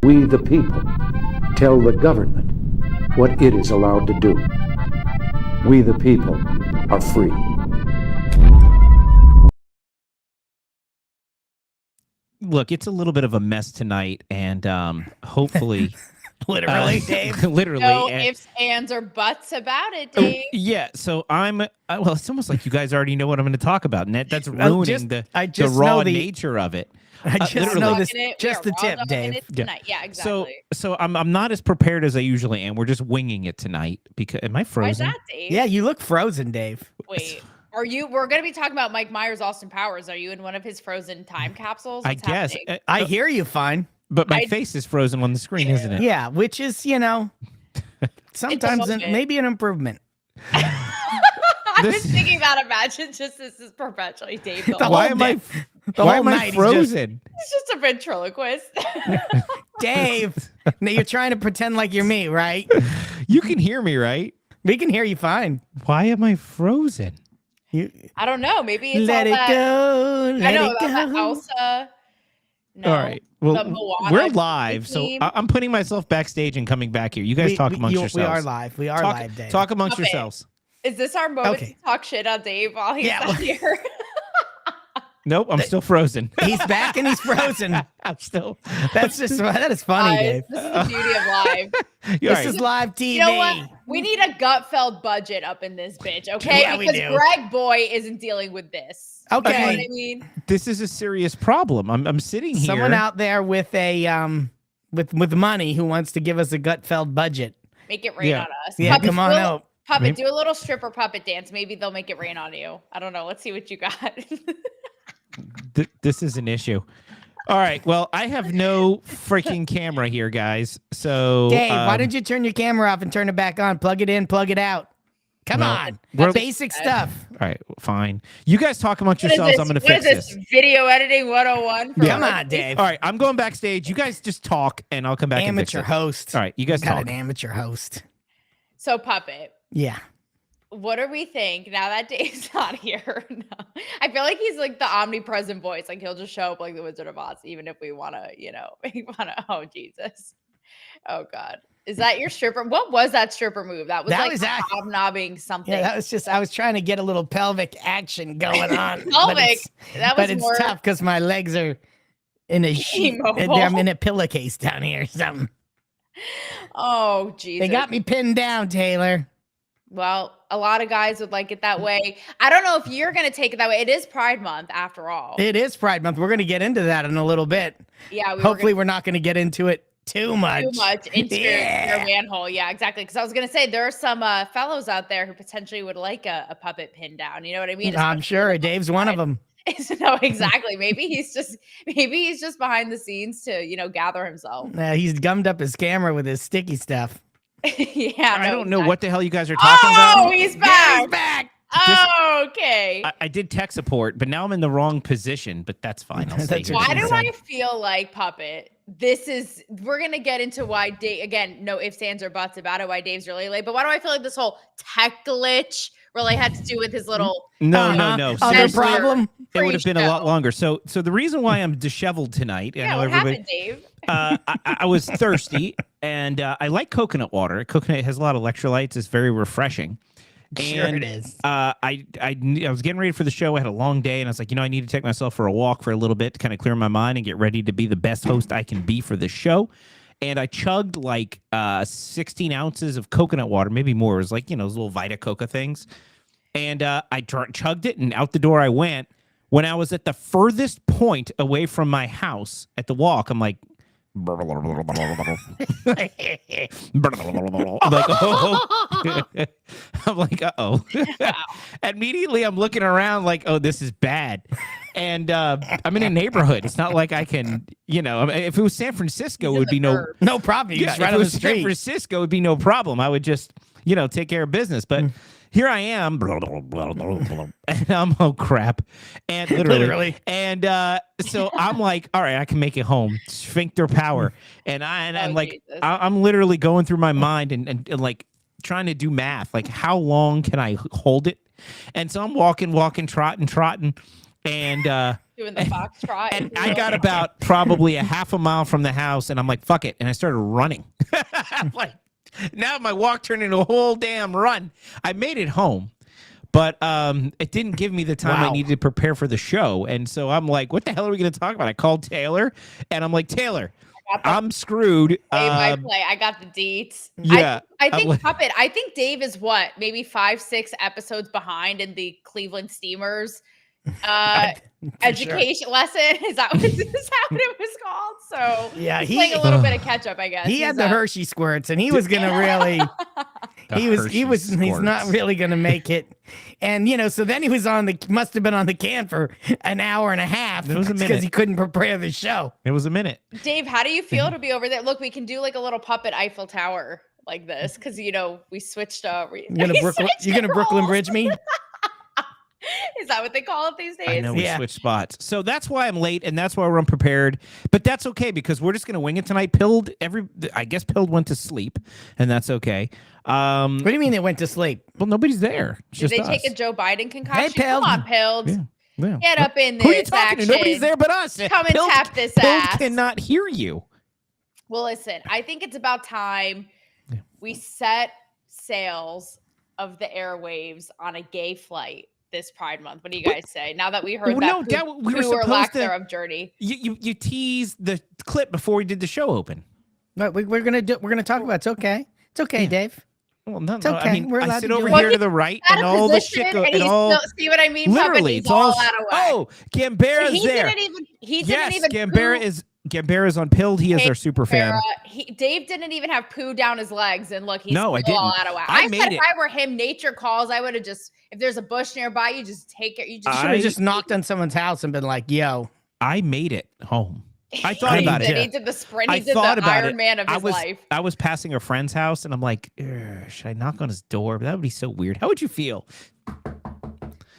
We, the people, tell the government what it is allowed to do. We, the people, are free. Look, it's a little bit of a mess tonight, and hopefully... Literally, Dave. Literally. No ifs, ands, or buts about it, Dave. Yeah, so well, it's almost like you guys already know what I'm going to talk about, and that's ruining the raw nature of it. I just know this, just the tip, Dave. Yeah, exactly. So I'm not as prepared as I usually am. We're just winging it tonight because am I frozen? Why is that, Dave? Yeah, you look frozen, Dave. Wait, we're going to be talking about Mike Myers, Austin Powers. Are you in one of his frozen time capsules? I guess. I hear you fine. But my face is frozen on the screen, isn't it? Yeah, which is, sometimes maybe an improvement. I was thinking about imagine just this is perpetually Dave. Why am I frozen? It's just a ventriloquist. Dave, now you're trying to pretend like you're me, right? You can hear me, right? We can hear you fine. Why am I frozen? I don't know. Maybe it's let all it that, go. Let I know it that go. Elsa. No, all right. Well, we're live, so I'm putting myself backstage and coming back here. You guys talk amongst yourselves. We are live. We are live, Dave. Talk amongst yourselves. Is this our moment to talk shit on Dave while he's not here? Nope, I'm still frozen. He's back and he's frozen. I'm still. That is funny, Dave. This is the beauty of live. This is live TV. You know what? We need a Gutfeld budget up in this bitch, okay? Yeah, because Greg Boy isn't dealing with this. Okay. You know what I mean? This is a serious problem. I'm sitting here. Someone out there with a with money who wants to give us a Gutfeld budget. Make it rain on us. Yeah, come on out. Puppet, do a little stripper puppet dance. Maybe they'll make it rain on you. I don't know. Let's see what you got. This is an issue. All right. Well, I have no freaking camera here, guys. So, Dave, why don't you turn your camera off and turn it back on? Plug it in, plug it out. Come on. Basic stuff. All right. Fine. You guys talk amongst yourselves. I'm going to fix this. Video editing 101. Come on, Dave. All right. I'm going backstage. You guys just talk, and I'll come back and fix it. Amateur host. All right. You guys talk. An amateur host. So, Puppet. Yeah. What do we think now that Dave's not here? No. I feel like he's like the omnipresent voice. Like he'll just show up like the Wizard of Oz, even if we want to, oh, Jesus. Oh, God. Is that your stripper? What was that stripper move? That was hobnobbing something. Yeah, that was just, I was trying to get a little pelvic action going on. Pelvic. But it's tough because my legs are in a sheet. I'm in a pillowcase down here or something. Oh, Jesus. They got me pinned down, Taylor. Well, a lot of guys would like it that way. I don't know if you're going to take it that way. It is Pride Month, after all. It is Pride Month. We're going to get into that in a little bit. Yeah. Hopefully, we're not going to get into it too much. Into your manhole. Yeah, exactly. Because I was going to say, there are some fellows out there who potentially would like a puppet pin down. You know what I mean? I'm sure Dave's one of them. No, exactly. Maybe he's just behind the scenes to, gather himself. He's gummed up his camera with his sticky stuff. Yeah, I don't know what the hell you guys are talking about. Oh, he's back. Yeah, he's back. Oh, okay. I did tech support, but now I'm in the wrong position, but that's fine. I'll stay here. Why do I feel like, Puppet, we're going to get into why Dave, again, no ifs, ands, or buts about it, why Dave's really late, but why do I feel like this whole tech glitch really had to do with his little... No. Other problem? It would have been a lot longer. So the reason why I'm disheveled tonight... Yeah, what happened, Dave? I was thirsty, and I like coconut water. Coconut has a lot of electrolytes. It's very refreshing. Sure it is. I was getting ready for the show. I had a long day, and I was like, I need to take myself for a walk for a little bit to kind of clear my mind and get ready to be the best host I can be for this show. And I chugged like 16 ounces of coconut water, maybe more. It was like, those little Vita Coca things. And I chugged it, and out the door I went. When I was at the furthest point away from my house at the walk, I'm like, I'm like, uh-oh. Immediately, I'm looking around like, oh, this is bad. And I'm in a neighborhood. It's not like I can, if it was San Francisco, it would be no problem. If it was San Francisco, it would be no problem. I would just, take care of business. But here I am, and I'm, oh crap, and literally. And so I'm like, all right, I can make it home, sphincter power, and I'm like, I'm literally going through my mind and like trying to do math, like how long can I hold it? And so I'm walking, trotting, and Doing the foxtrot. And I got about probably a half a mile from the house, and I'm like, fuck it. And I started running. I'm like, now my walk turned into a whole damn run. I made it home, but it didn't give me the time I needed to prepare for the show. And so I'm like, what the hell are we going to talk about? I called Taylor, and I'm like, Taylor, I'm screwed. Play. I got the deets. Yeah. I think Puppet. I think Dave is what, maybe 5-6 episodes behind in the Cleveland Steamers education lesson. Is that what it was called? So yeah, he's playing a little bit of catch up, I guess. He had the Hershey squirts, and he was gonna really. He's not really gonna make it. And so then he was must have been on the can for an hour and a half. It was a minute because he couldn't prepare the show. It was a minute. Dave, how do you feel to be over there? Look, we can do like a little puppet Eiffel Tower like this because we switched. You're gonna Brooklyn Bridge me? Is that what they call it these days? I know we switched spots. So that's why I'm late, and that's why we're unprepared. But that's okay because we're just gonna wing it tonight. I guess Pilled went to sleep, and that's okay. What do you mean they went to sleep? Well, nobody's there. It's Did just they us. take a Joe Biden concoction? Hey, Pilled. Come on, Pilled. Yeah. Get up in this Who are you talking action. to? Nobody's there but us. Come and tap this Pilled ass. cannot hear you. Well, listen, I think it's about time we set sails of the airwaves on a gay flight this Pride Month. What do you guys say? Now that we heard we were supposed lack to, thereof journey. You teased the clip before we did the show open. But we're gonna talk about it. It's okay. It's okay, Dave. Well, no, it's okay. I mean, We're I allowed sit to over do here it. to the right, and all the shit see what I mean? Literally, it's all out of whack. Oh, Gambara's there. He didn't even. Gambara's on Pilled. He is our super fan. Dave didn't even have poo down his legs, and look, he's I didn't. all out of whack. I said made if I were him, nature calls. I would have just, if there's a bush nearby, you just take it. You just should have just knocked on someone's house and been like, "Yo." I made it home. I thought about it. He did the sprint. He did the Iron Man of his life. I was passing a friend's house, and I'm like, should I knock on his door? That would be so weird. How would you feel?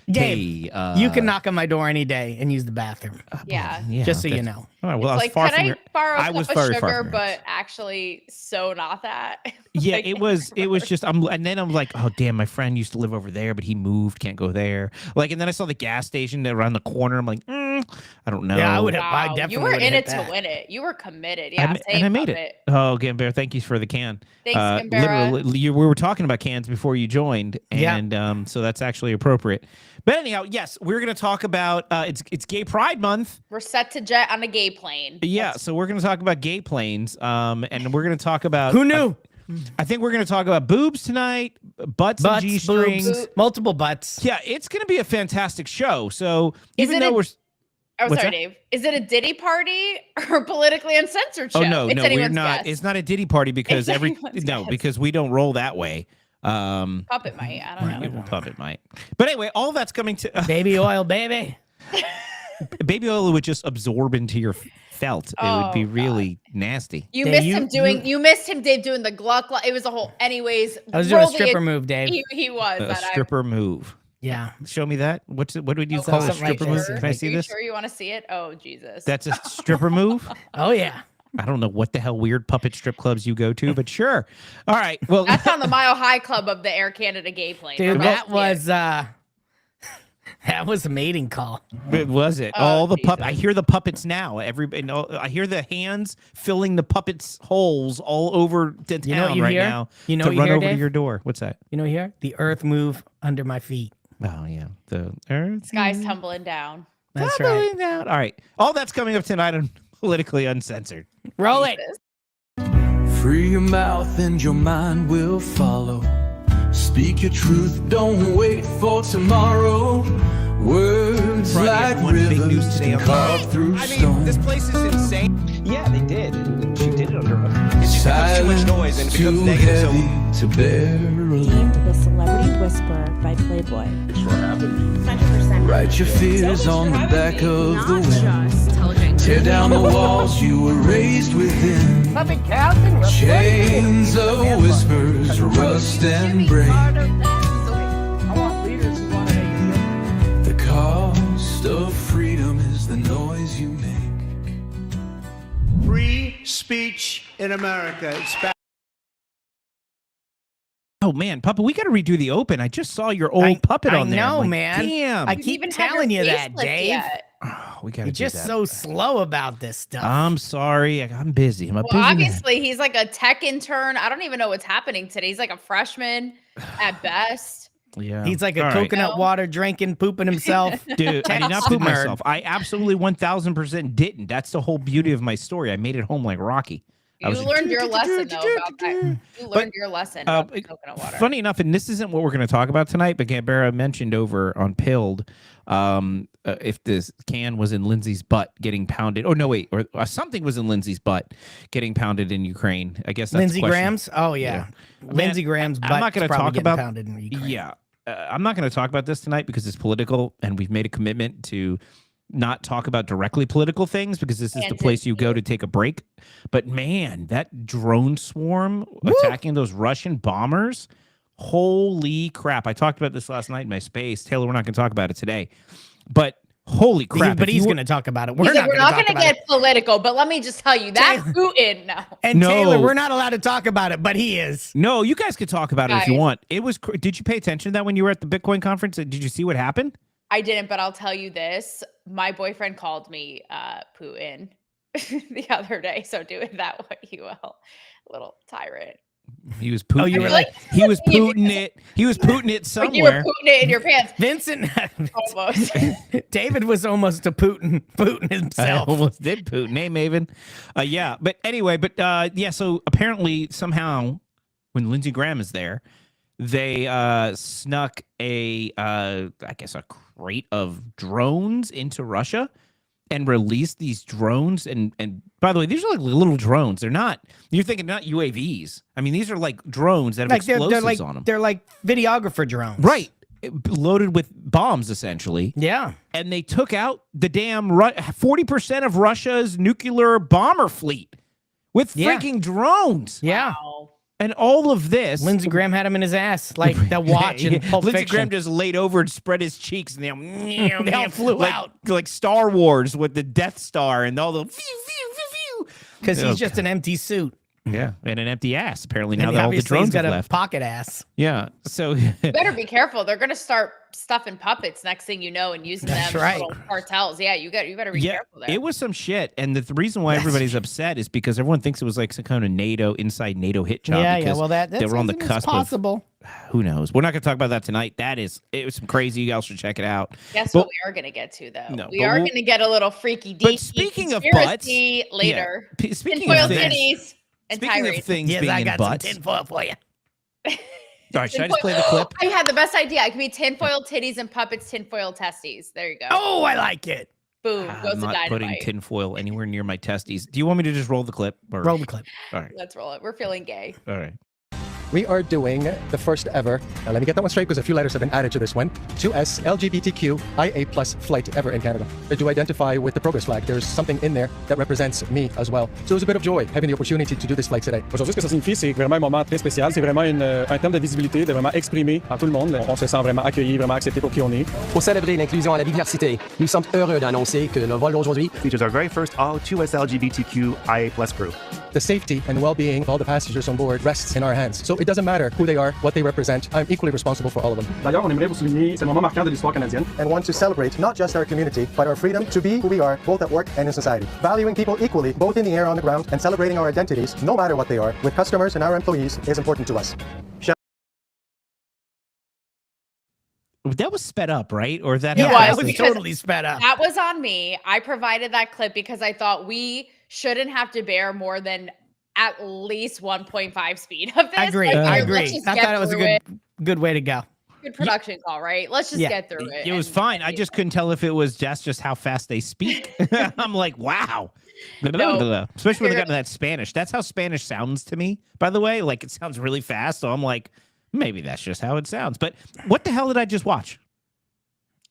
Dave, you can knock on my door any day and use the bathroom. Yeah. Just so you know. All right, well, it's I was like, can I borrow a cup of sugar, but but actually so not that? Yeah, it was just, and then I'm like, oh, damn, my friend used to live over there, but he moved, can't go there. Like, and then I saw the gas station around the corner. I'm like, I don't know. Yeah, I would have. Wow. I definitely You were in it that. to win it. You were committed. Yeah, and I made it. Oh, Gambara, thank you for the can. Thanks, Gambara. Literally, we were talking about cans before you joined, and so that's actually appropriate. But anyhow, yes, we're going to talk about it's Gay Pride Month. We're set to jet on a gay plane. Yeah, so we're going to talk about gay planes, and we're going to talk about who knew. I think we're going to talk about boobs tonight, butts and G-strings, multiple butts. Yeah, it's going to be a fantastic show. So even though we're Oh, sorry, Dave. Is it a Diddy party or politically uncensored show? Oh no, we're not. Guess. It's not a Diddy party because because we don't roll that way. Puppet might. I don't know. Puppet might. But anyway, all that's coming to baby oil, baby. Baby oil would just absorb into your felt. It would be really nasty. You missed him, Dave, doing the gluck. It was a whole. Anyways, I was doing a stripper move, Dave. He was a stripper move. Yeah. Show me that. What would you call a stripper move? Can I see this? Sure, you want to see it? Oh, Jesus. That's a stripper move? Oh, yeah. I don't know what the hell weird puppet strip clubs you go to, but sure. All right. Well, that's on the Mile High Club of the Air Canada gay plane. Dude, that was a mating call. Was it? All the puppets. I hear the puppets now. I hear the hands filling the puppets' holes all over the town right now. You know to what run you hear, over Dave? to your door. What's that? You know what you hear? The earth move under my feet. Oh yeah, the earth. Sky's tumbling down. That's tumbling right. Down. All right, all that's coming up tonight on Politically Uncensored. Roll it. Free your mouth and your mind will follow. Speak your truth, don't wait for tomorrow. Words like rivers can carve through stone. This place is insane. Yeah, they did. She did it under her. It's just too Silence much noise and it becomes too negative. heavy to bear alone. Named The Celebrity Whisperer by Playboy. Thanks for having me. 100%. Write your fears on the back of the wind. Tear down the walls you were raised within. Chains of whispers, rust and break. The cost of freedom is the noise you make. Free speech in America. It's back. Oh man, Papa, we got to redo the open. I just saw your old puppet on there. I know, like, man. Damn. I keep telling you that, Dave. We got to You're just that. so slow about this stuff. I'm sorry. I'm busy. I'm a busy obviously, man. he's like a tech intern. I don't even know what's happening today. He's like a freshman at best. Yeah. He's like a All right. coconut water drinking, pooping himself. Dude, I did not Text poop nerd. myself. I absolutely 1000% didn't. That's the whole beauty of my story. I made it home like Rocky. You learned your lesson, though, about that. You learned your lesson about the coconut water. Funny enough, and this isn't what we're going to talk about tonight, but Gambara mentioned over on Pilled if this can was in Lindsay's butt getting pounded. Oh, no, wait. Or something was in Lindsay's butt getting pounded in Ukraine. I guess that's Lindsey the question. Graham's? Oh, yeah. Lindsey Graham's butt I'm not going to talk about pounded in Ukraine. Yeah. I'm not going to talk about this tonight because it's political, and we've made a commitment to not talk about directly political things because this is the place you go to take a break. But man, that drone swarm attacking those Russian bombers, holy crap. I talked about this last night in my space. Taylor, we're not going to talk about it today. But holy crap. But he's going to talk about it. We're not going to get political, but let me just tell you, that Putin, no. And Taylor, we're not allowed to talk about it, but he is. No, you guys could talk about it if you want. It was. Did you pay attention to that when you were at the Bitcoin conference? Did you see what happened? I didn't, but I'll tell you this. My boyfriend called me Putin the other day, so do it that way you will. Little tyrant. He was Putin. Oh, you were like, he was Putin it. He was Putin it somewhere. You were Putin it in your pants. Vincent. Almost. David was almost a Putin himself. I almost did Putin. Hey, Maven. Yeah. But anyway, yeah, so apparently somehow when Lindsey Graham is there, they snuck I guess a crate of drones into Russia and released these drones. And by the way, these are like little drones. They're not, you're thinking not UAVs. I mean, these are like drones that have explosives on them. They're like videographer drones. Right. Loaded with bombs, essentially. Yeah. And they took out the damn 40% of Russia's nuclear bomber fleet with freaking drones. Yeah. Wow. And all of this, Lindsey Graham had him in his ass, like that watch in Pulp Lindsey Fiction. Graham just laid over and spread his cheeks, and they all flew out like Star Wars with the Death Star and all the because he's just an empty suit. Yeah, and an empty ass. Apparently now and that all the drones got have a left. pocket ass. Yeah, so you better be careful. They're gonna start stuffing puppets next thing you know and using them little cartels. Yeah, you better be careful there. It was some shit, and the reason why everybody's upset is because everyone thinks it was like some kind of inside NATO hit job. Yeah, well, they were on the cusp possible. Who knows? We're not going to talk about that tonight. It was some crazy. You guys should check it out. Guess what we are going to get to, though? No, we are going to get a little freaky deaky. But speaking of butts, later. Yeah, speaking of things, being I got in butts. some tinfoil for you. All right, should I just play the clip? I had the best idea. I could be tinfoil titties and puppets tinfoil testes. There you go. Oh, I like it. Boom. Goes I'm the not dynamite. putting tinfoil anywhere near my testes. Do you want me to just roll the clip? Or... Roll the clip. All right. Let's roll it. We're feeling gay. All right. We are doing the first ever, now let me get that one straight because a few letters have been added to this one, 2S LGBTQIA plus flight ever in Canada. To identify with the progress flag, there's something in there that represents me as well. So it was a bit of joy having the opportunity to do this flight today. Aujourd'hui, ce que ça signifie, c'est vraiment un moment très spécial. C'est vraiment un terme de visibilité, de vraiment exprimer à tout le monde. On se sent vraiment accueilli, vraiment accepté pour qui on est. Pour célébrer l'inclusion et la diversité, nous sommes heureux d'annoncer que le vol d'aujourd'hui features our very first all 2S LGBTQIA plus crew. The safety and well-being of all the passengers on board rests in our hands. So it doesn't matter who they are, what they represent. I'm equally responsible for all of them. D'ailleurs, on aimerait vous souligner, c'est un moment marquant de l'histoire canadienne. And want to celebrate not just our community, but our freedom to be who we are, both at work and in society. Valuing people equally, both in the air and on the ground, and celebrating our identities, no matter what they are, with customers and our employees is important to us. That was sped up, right? Or that was totally sped up. That was on me. I provided that clip because I thought we shouldn't have to bear more than at least 1.5 speed of this. I agree. I thought it was a good way to go. Good production call, right? Let's just get through it. It was fine. I just couldn't tell if it was just how fast they speak. I'm like, wow. Especially when they got to that Spanish. That's how Spanish sounds to me, by the way. Like, it sounds really fast. So I'm like, maybe that's just how it sounds. But what the hell did I just watch?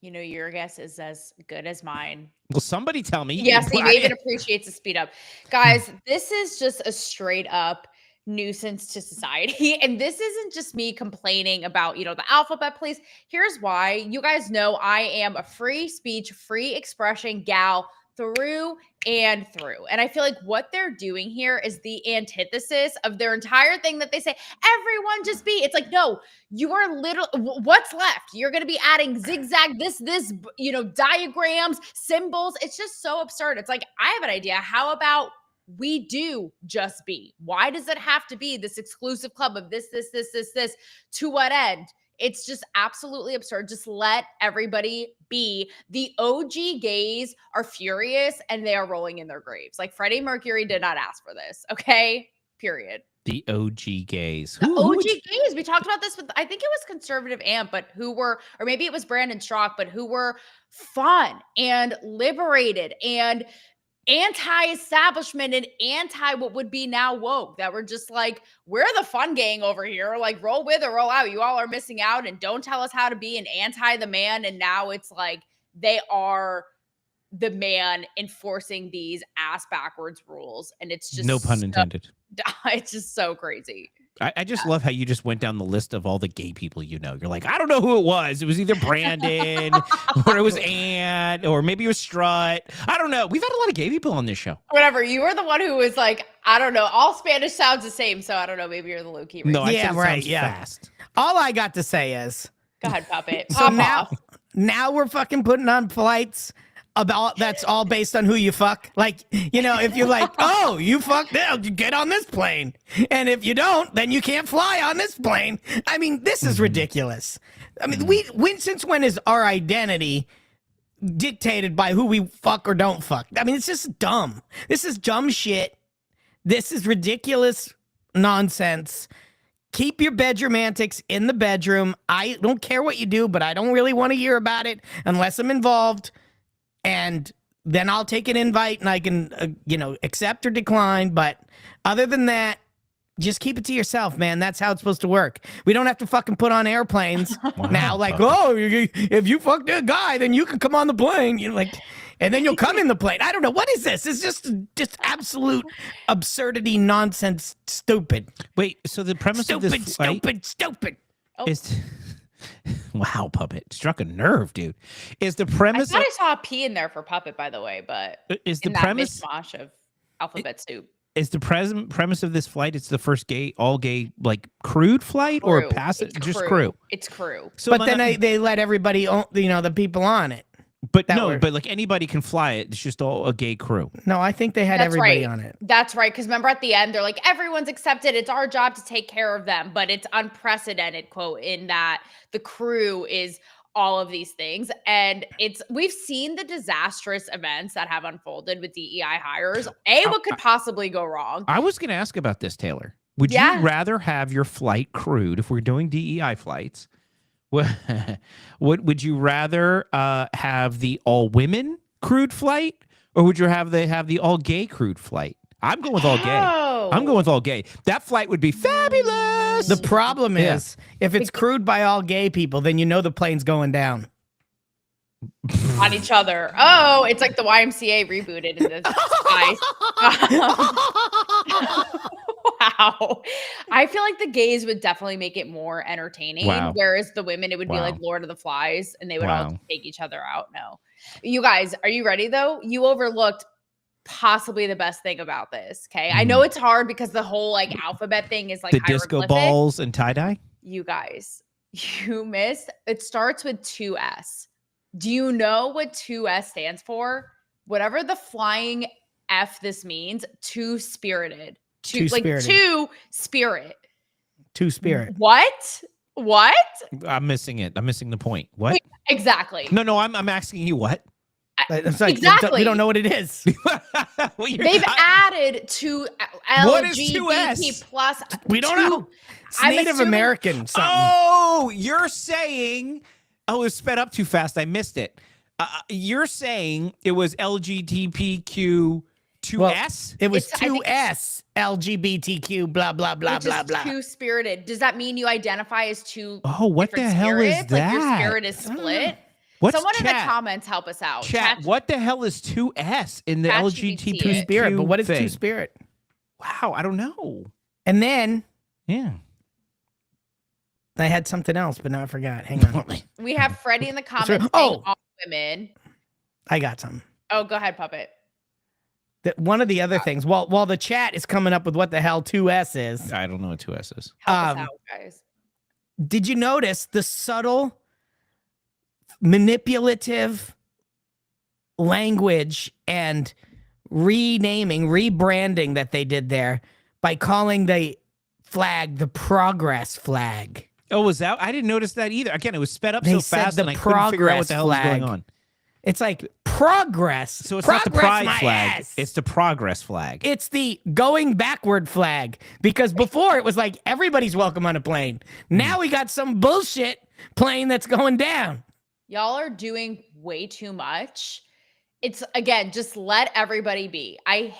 You know, your guess is as good as mine. Well, somebody tell me. Yes, he even appreciates the speed up. Guys, this is just a straight up nuisance to society. And this isn't just me complaining about, the alphabet police. Here's why. You guys know I am a free speech, free expression gal through and through. And I feel like what they're doing here is the antithesis of their entire thing that they say, everyone just be. It's like, no, you are literally, what's left? You're going to be adding zigzag, this, diagrams, symbols. It's just so absurd. It's like, I have an idea. How about we do just be? Why does it have to be this exclusive club of this? To what end? It's just absolutely absurd. Just let everybody be. The OG gays are furious and they are rolling in their graves. Like Freddie Mercury did not ask for this. Okay. Period. The OG gays. The OG gays. We talked about this with, I think it was Conservative Amp, but who were, or maybe it was Brandon Strock, but who were fun and liberated and anti-establishment and anti what would be now woke, that were just like, we're the fun gang over here, like roll with or roll out, you all are missing out and don't tell us how to be, and anti the man. And now it's like they are the man enforcing these ass backwards rules, and it's just no pun intended. It's just so crazy. I just love how you just went down the list of all the gay people you know. You're like, I don't know who it was. It was either Brandon or it was Ant or maybe it was Strut. I don't know. We've had a lot of gay people on this show. Whatever. You were the one who was like, I don't know. All Spanish sounds the same, so I don't know. Maybe you're the low key. No, I yeah, said it right. sounds Yeah. fast. All I got to say is, go ahead, Puppet. So now we're fucking putting on flights about that's all based on who you fuck. Like, if you're like, oh, you fucked them, you get on this plane. And if you don't, then you can't fly on this plane. I mean, this is ridiculous. I mean, since when is our identity dictated by who we fuck or don't fuck? I mean, it's just dumb. This is dumb shit. This is ridiculous nonsense. Keep your bedroom antics in the bedroom. I don't care what you do, but I don't really want to hear about it unless I'm involved. And then I'll take an invite and I can, accept or decline. But other than that, just keep it to yourself, man. That's how it's supposed to work. We don't have to fucking put on airplanes now. Like, if you fuck that guy, then you can come on the plane. And then you'll come in the plane. I don't know. What is this? It's just absolute absurdity, nonsense, stupid. Wait, so the premise of this stupid. is... Wow, Puppet struck a nerve, dude. Is the premise? I thought I saw a P in there for Puppet, by the way, but is the in that premise mishmash of alphabet soup? Is the premise of this flight? It's the first all gay, like crewed flight or passive, just crew. It's crew. So, but then they let everybody, the people on it. But but like anybody can fly it. It's just all a gay crew. No, I think they had everybody on it. That's right. Because remember at the end, they're like, everyone's accepted. It's our job to take care of them. But it's unprecedented, quote, in that the crew is all of these things. And we've seen the disastrous events that have unfolded with DEI hires. What could possibly go wrong? I was going to ask about this, Taylor. Would you rather have your flight crewed if we're doing DEI flights? Would you rather have the all women crewed flight, or would you have the all gay crewed flight? I'm going with all gay. I'm going with all gay. That flight would be fabulous. The problem is if it's crewed by all gay people, then the plane's going down on each other. Oh, it's like the YMCA rebooted in the skies. Wow. I feel like the gays would definitely make it more entertaining. Wow. Whereas the women, it would be like Lord of the Flies and they would all take each other out. No. You guys, are you ready though? You overlooked possibly the best thing about this. Okay. I know it's hard because the whole like alphabet thing is like the disco balls and tie-dye. You guys, you missed. It starts with 2S. Do you know what 2S stands for? Whatever the flying F this means, two-spirited. Two spirit. What? I'm missing it. I'm missing the point. What? Wait, exactly. No, I'm asking you what? Exactly. We don't know what it is. They've added to LGBT plus. We don't know. It's Native American something. Oh, you're saying... Oh, it was sped up too fast. I missed it. You're saying it was LGBTQ 2S? Well, it was 2S, LGBTQ, blah, blah, blah, blah, blah. Two-spirited. Does that mean you identify as two what the hell spirits? is that? Like your spirit is split? Someone in the comments help us out. Chat, what the hell is 2S in the LGBTQ two-spirit? But what is two-spirit? Wow, I don't know. And then... Yeah. I had something else, but now I forgot. Hang on. We have Freddie in the comments saying all women. I got something. Oh, go ahead, Puppet. That one of the other things, while the chat is coming up with what the hell 2S is. I don't know what 2S is. Help us out, guys. Did you notice the subtle, manipulative language and rebranding that they did there by calling the flag the progress flag? Oh, was that? I didn't notice that either. Again, it was sped up They so said fast the and I couldn't figure out what the hell was progress going on. It's like progress. So it's progress not the pride my flag. ass. It's the progress flag. It's the going backward flag, because before it was like everybody's welcome on a plane. Now we got some bullshit plane that's going down. Y'all are doing way too much. It's, again, just let everybody be. I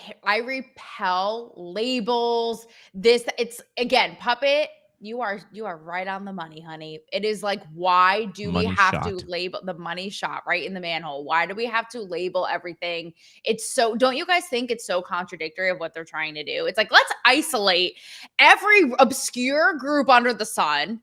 repel labels. It's, again, Puppet, you are right on the money, honey. It is like, why do we have to label the money shot right in the manhole? Why do we have to label everything? It's so, don't you guys think it's so contradictory of what they're trying to do? It's like, let's isolate every obscure group under the sun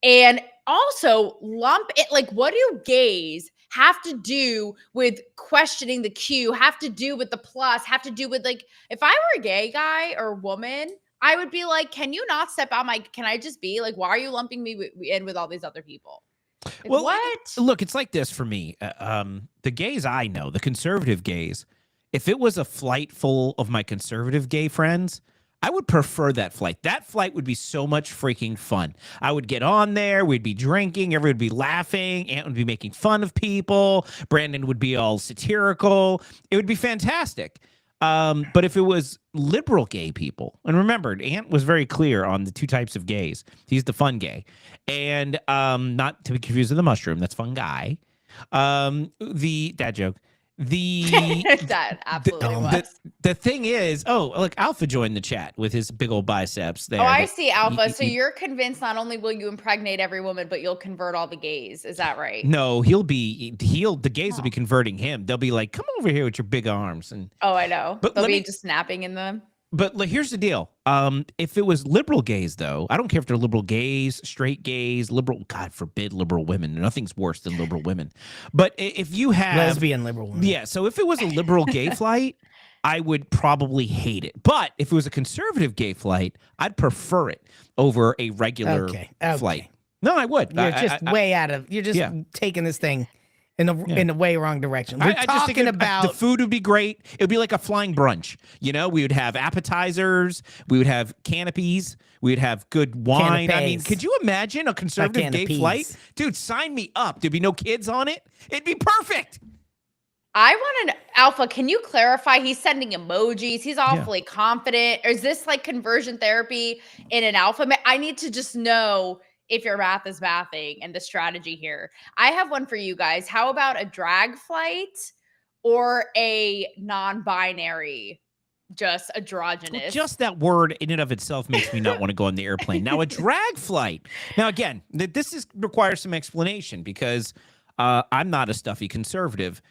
and also lump it. Like, what do gays have to do with questioning the Q, have to do with the plus, have to do with, like, if I were a gay guy or woman, I would be like, can you not step out can I just be like, why are you lumping me in with all these other people? Like, well, what? Look, it's like this for me. The gays I know, the conservative gays, if it was a flight full of my conservative gay friends, I would prefer that flight. That flight would be so much freaking fun. I would get on there. We'd be drinking. Everyone would be laughing. Ant would be making fun of people. Brandon would be all satirical. It would be fantastic. But if it was liberal gay people, and remember, Ant was very clear on the two types of gays. He's the fun gay. And not to be confused with the mushroom. That's fun guy. That joke. That absolutely was. The thing is, look, Alpha joined the chat with his big old biceps there. Oh, I see, Alpha. So you're convinced not only will you impregnate every woman, but you'll convert all the gays. Is that right? No, the gays will be converting him. They'll be like, come over here with your big arms. And I know. But they'll be just snapping in them. But here's the deal. If it was liberal gays, though, I don't care if they're liberal gays, straight gays, liberal, God forbid, liberal women. Nothing's worse than liberal women. But if you have lesbian liberal women. Yeah. So if it was a liberal gay flight, I would probably hate it. But if it was a conservative gay flight, I'd prefer it over a regular flight. No, I would. You're you're just taking this thing in the way wrong direction. We're I just think about the food would be great. It would be like a flying brunch. You know, we would have appetizers, we would have canopies, we would have good wine. I mean, could you imagine a conservative gay flight? Dude, sign me up. There'd be no kids on it. It'd be perfect. I want to Alpha, can you clarify? He's sending emojis. He's awfully confident. Is this like conversion therapy in an alpha? I need to just know if your math is mathing and the strategy here. I have one for you guys. How about a drag flight or a non-binary, just androgynous? Well, just that word in and of itself makes me not want to go on the airplane. Now, a drag flight. Now, again, this requires some explanation because I'm not a stuffy conservative.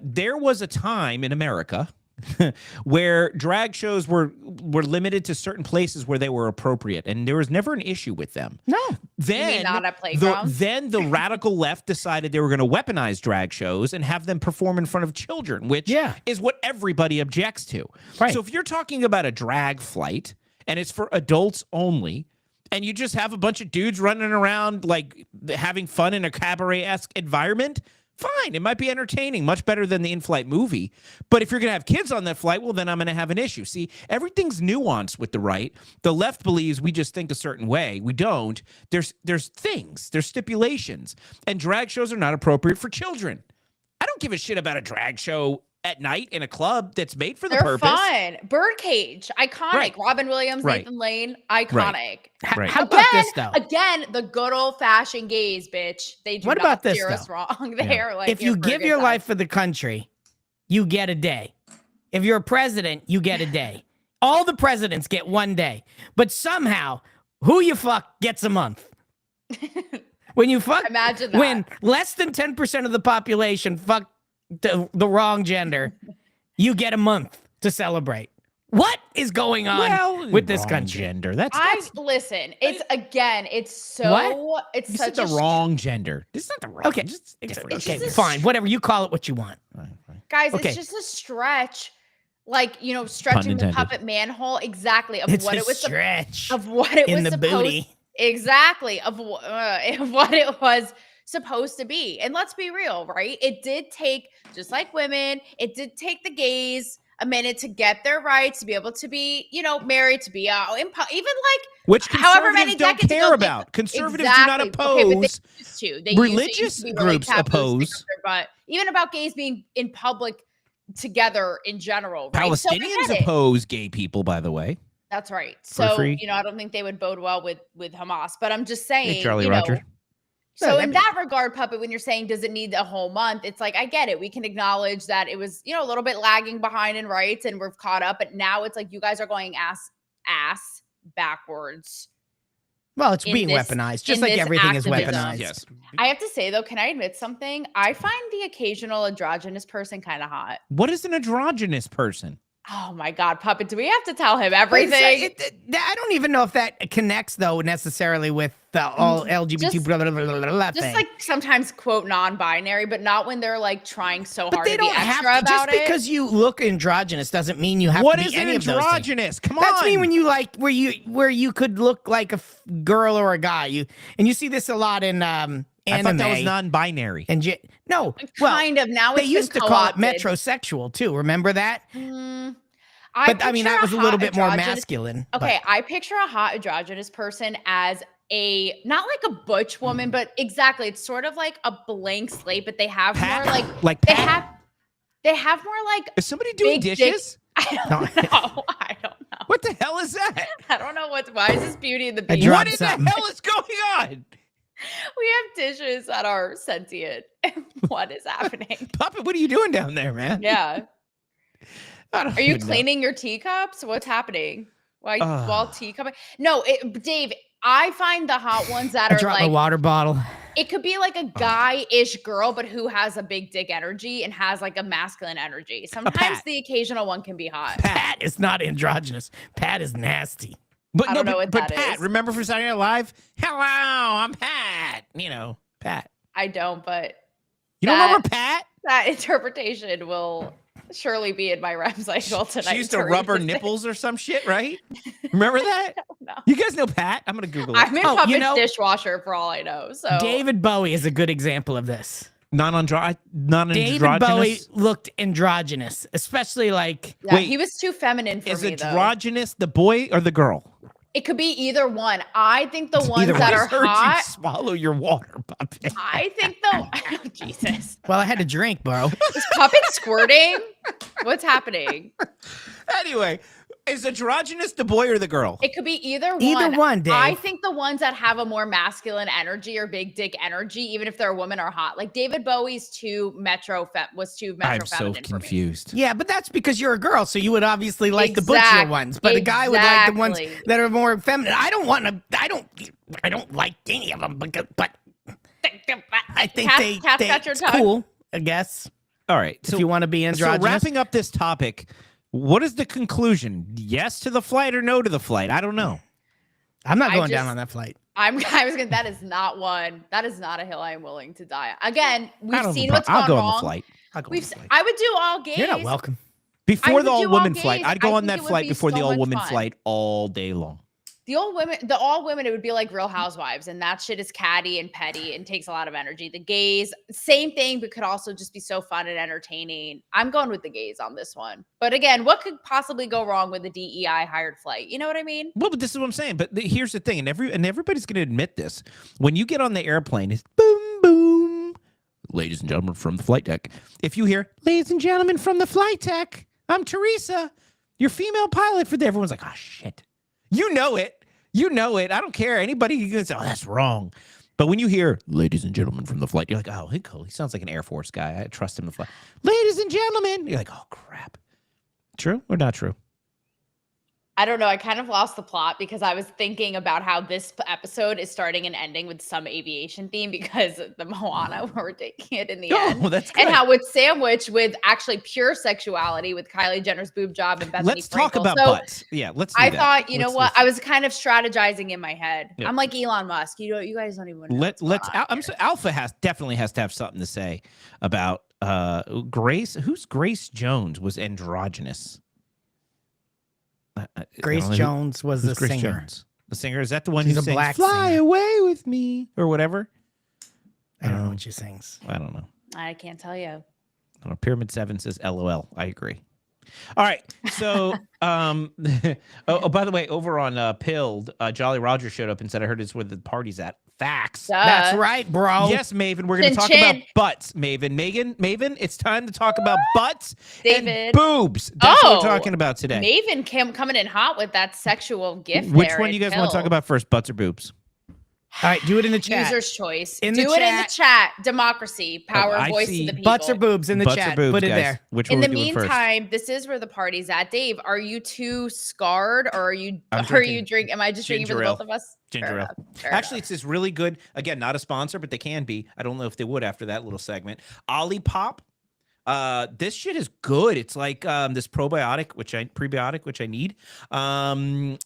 There was a time in America where drag shows were limited to certain places where they were appropriate, and there was never an issue with them. No. Then you mean not at playgrounds? Then the radical left decided they were going to weaponize drag shows and have them perform in front of children, which is what everybody objects to. Right. So if you're talking about a drag flight and it's for adults only, and you just have a bunch of dudes running around like having fun in a cabaret-esque environment, fine, it might be entertaining, much better than the in-flight movie. But if you're going to have kids on that flight, well, then I'm going to have an issue. See, everything's nuanced with the right. The left believes we just think a certain way. We don't. There's things, there's stipulations, and drag shows are not appropriate for children. I don't give a shit about a drag show at night in a club that's made for the purpose. They're fun. Birdcage, iconic. Right. Robin Williams, Nathan Lane, iconic. Right. How about this though? Again, the good old fashioned gays, bitch. They do not steer us wrong. They're like, if you give your life for the country, you get a day. If you're a president, you get a day. All the presidents get one day, but somehow who you fuck gets a month. When you fuck, imagine that. When less than 10% of the population fuck the wrong gender, you get a month to celebrate. What is going on with this country? Gender. Listen. It's so. What? It's you such said the wrong gender. This is not the wrong. Okay, just okay, fine. Whatever. You call it what you want. Right. Guys, Okay. it's just a stretch. Like, you know, stretching the puppet manhole. Exactly. It's a stretch of what it in was the supposed booty. Exactly. Of what it was supposed to be. And let's be real, right? It did take, just like women, it did take the gays a minute to get their rights, to be able to be, you know, married, to be even like which however many conservatives don't decades care ago, about. Conservatives exactly. do not Okay, but they oppose. used to. They Religious used to be really groups taboo, oppose. stick up their butt. Even about gays being in public together in general, right? Palestinians oppose gay people, by the way. That's right. So, free. you know, I don't think they would bode well with Hamas, but I'm just saying, Hey, Charlie you know, Roger. so in that regard, Puppet, when you're saying, does it need a whole month? It's like, I get it. We can acknowledge that it was, you know, a little bit lagging behind in rights and we've caught up, but now it's like, you guys are going ass backwards. Well, it's being weaponized, just like everything is weaponized. Yes. I have to say, though, can I admit something? I find the occasional androgynous person kind of hot. What is an androgynous person? Oh my God, Puppet, do we have to tell him everything? I don't even know if that connects, though, necessarily with the all LGBT blah, blah, blah, blah, blah just thing. like sometimes quote non-binary, but not when they're like trying so But hard they to be don't have extra to. about Just it. because you look androgynous doesn't mean you have What to is be an any of those things. androgynous? Come on. That's me when you like where you could look like a girl or a guy. And you see this a lot in anime. I thought that was non-binary. And no, well, kind of now they it's used to been call it co-opted. metrosexual too. Remember that? But I mean, that was a little bit more masculine. Okay, I picture a hot androgynous person as not like a butch woman, but exactly. It's sort of like a blank slate, but they have more like they have more like. Is somebody doing dishes? I don't know. I don't know. What the hell is that? I don't know why is this Beauty and the Beast? What in the hell is going on? We have dishes that are sentient. What is happening? Puppet, what are you doing down there, man? Yeah. Are you even know. cleaning your teacups? What's happening? While teacup? No, Dave. I find the hot ones that I are dropped like my water bottle. it could be like a guy-ish girl, but who has a big dick energy and has like a masculine energy. Sometimes the occasional one can be hot. Pat is not androgynous. Pat is nasty. But I don't know what but that Pat, is. remember from Saturday Night Live? Hello, I'm Pat. You know, Pat. I don't, but You don't remember Pat? That interpretation will surely be in my REM cycle tonight. She used to rub her nipples or some shit, right? Remember that? No. You guys know Pat? I'm gonna Google it. I'm in Puppet's dishwasher for all I know. So David Bowie is a good example of this. Non-androgynous. David Bowie looked androgynous, especially like. Yeah, he was too feminine for is me, though. androgynous the boy or the girl? It could be either one. I think the ones Either that way. are I heard hot. you swallow your water, Puppet. I think the oh, Jesus. Well, I had to drink, bro. Is Puppet squirting? What's happening? Anyway, is androgynous the boy or the girl? It could be either one. Either one, Dave. I think the ones that have a more masculine energy or big dick energy, even if they're a woman, are hot. Like David Bowie's was too metro I'm so feminine for me. confused. Yeah, but that's because you're a girl, so you would obviously like the butchier ones. But a guy would like the ones that are more feminine. I don't like any of them, but I think it's cool, I guess. All right. If you want to be androgynous. So wrapping up this topic, what is the conclusion? Yes to the flight or no to the flight? I don't know. I'm not going down on that flight. That is not one. That is not a hill I am willing to die on. Again, we've seen what's I'll gone go wrong. on the flight. I would do all gays. You're not welcome. Before the all all-women gays. flight. I'd go I on think that it would flight be before the so much all-women fun. flight all day long. The all women, it would be like Real Housewives, and that shit is catty and petty and takes a lot of energy. The gays, same thing, but could also just be so fun and entertaining. I'm going with the gays on this one. But again, what could possibly go wrong with the DEI hired flight? You know what I mean? Well, but this is what I'm saying. But here's the thing, and everybody's going to admit this. When you get on the airplane, it's boom, boom. Ladies and gentlemen from the flight deck. If you hear, ladies and gentlemen from the flight deck, I'm Teresa, your female pilot for the, everyone's like, oh, shit. You know it. You know it. I don't care. Anybody can say, oh, that's wrong. But when you hear, ladies and gentlemen from the flight, you're like, oh, cool. He sounds like an Air Force guy. I trust him to fly. Ladies and gentlemen. You're like, oh, crap. True or not true? I don't know. I kind of lost the plot because I was thinking about how this episode is starting and ending with some aviation theme because the Moana were taking it in the end. That's good. And how it's sandwiched with actually pure sexuality with Kylie Jenner's boob job and Bethany Let's talk Frankel. about So butts. Yeah, let's do I that. thought, you know Let's- what? let's- I was kind of strategizing in my head. Yeah. I'm like Elon Musk. You guys don't even know. Alpha definitely has to have something to say about Who's Grace Jones was androgynous. Grace Jones was the singer. Jones? The singer, is that the one She's who a sings black "Fly singer. Away with Me" or whatever? I don't know what she sings. I don't know. I can't tell you. I don't know. Pyramid 7 says LOL. I agree. All right. So, by the way, over on Pilled, Jolly Roger showed up and said, I heard it's where the party's at. Facts. That's right, bro. Yes, Maven. We're going to talk about butts, Maven. Maven, it's time to talk about butts and boobs. That's what we're talking about today. Maven coming in hot with that sexual gift. Which one do you guys want to talk about first, butts or boobs? All right, do it in the chat. User's choice. Do it in the chat. Democracy, power, voice of the people. Butts or boobs in the chat. Boobs, put it guys. there. Which in one the we doing meantime, this is where the party's at. Dave, are you too scarred, or are you drinking? Am I just drinking for the both of us? Ginger ale. Actually, it's this really good. Again, not a sponsor, but they can be. I don't know if they would after that little segment. Olipop. This shit is good. It's like this prebiotic, which I need.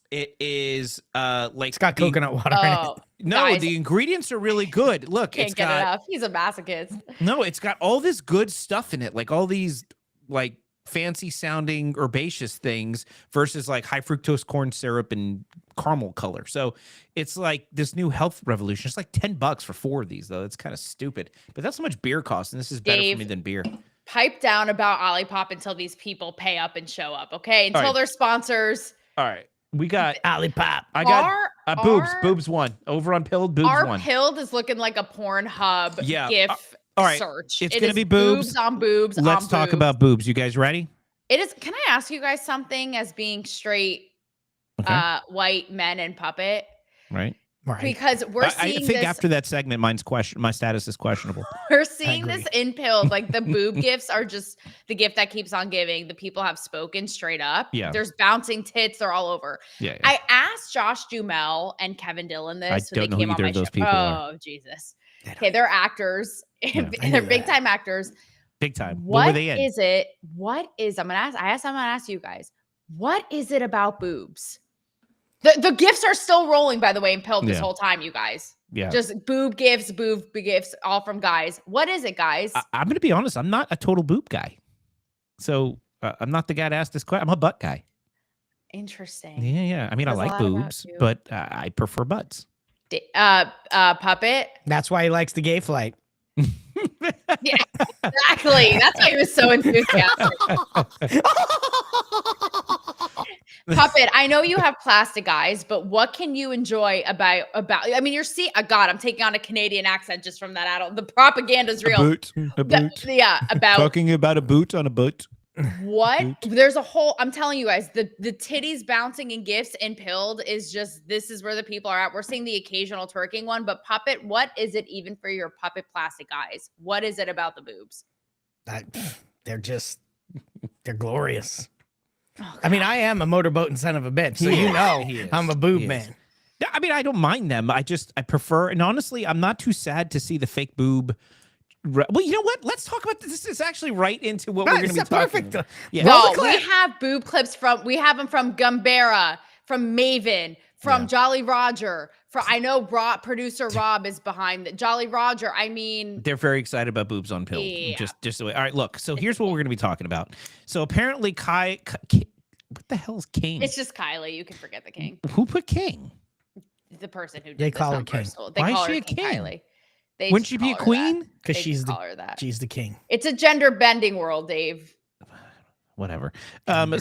It is like it's got coconut water in it. No, guys, the ingredients are really good. Look, can't get enough. He's a masochist. No, it's got all this good stuff in it, like all these like fancy sounding herbaceous things versus like high fructose corn syrup and caramel color. So it's like this new health revolution. It's like $10 for 4 of these, though. It's kind of stupid, but that's how much beer costs, and this is better for me than beer. Pipe down about Olipop until these people pay up and show up, okay? Until they're sponsors. All right. We got Olipop. I got boobs. Boobs won. Over on Pilled, boobs won. Our Pilled is looking like a Pornhub GIF all right. search. It's going to be boobs. On boobs. Let's talk about boobs. You guys ready? It is. Can I ask you guys something as being straight white men and puppet? Right. Because we're seeing I think after that segment, my status is questionable. We're seeing this in Pilled. Like the boob gifts are just the gift that keeps on giving. The people have spoken straight up. Yeah. There's bouncing tits. They're all over. Yeah. I asked Josh Duhamel and Kevin Dillon this. I don't know who either of those people are. Oh, Jesus. Okay, they're actors. They're big time actors. Big time. What were they in? Is it? What is? I'm gonna ask you guys. What is it about boobs? The gifts are still rolling, by the way, in Pilled this whole time, you guys. Yeah. Just boob gifts, all from guys. What is it, guys? I'm going to be honest. I'm not a total boob guy. So I'm not the guy to ask this question. I'm a butt guy. Interesting. Yeah. I mean, I like boobs, but I prefer butts. Puppet. That's why he likes the gay flight. Yeah, exactly. That's why he was so enthusiastic. Puppet, I know you have plastic eyes, but what can you enjoy about I mean, God, I'm taking on a Canadian accent just from that adult. The propaganda's real. A boot. About talking about a boot on a boot. What? There's a whole, I'm telling you guys, the titties bouncing in gifts and Pilled is just, this is where the people are at. We're seeing the occasional twerking one, but Puppet, what is it even for your puppet plastic eyes? What is it about the boobs? They're glorious. Oh, I mean, I am a motorboating son of a bitch, so you know I'm a boob man. I mean, I don't mind them. I prefer, and honestly, I'm not too sad to see the fake boob. Well, you know what? Let's talk about this. This is actually right into what we're going to be talking about. Yeah. No, we have boob clips we have them from Gumbera, from Maven, from Jolly Roger. I know producer Rob is behind Jolly Roger. I mean, they're very excited about boobs on Pilled. Yeah. Just the way. All right, look. So here's what we're going to be talking about. So apparently, what the hell is King? It's just Kylie. You can forget the King. Who put King? The person who did they call her King. Why is she a King? Kylie. Wouldn't she be a queen? Because she's the king. It's a gender bending world, Dave. Whatever. The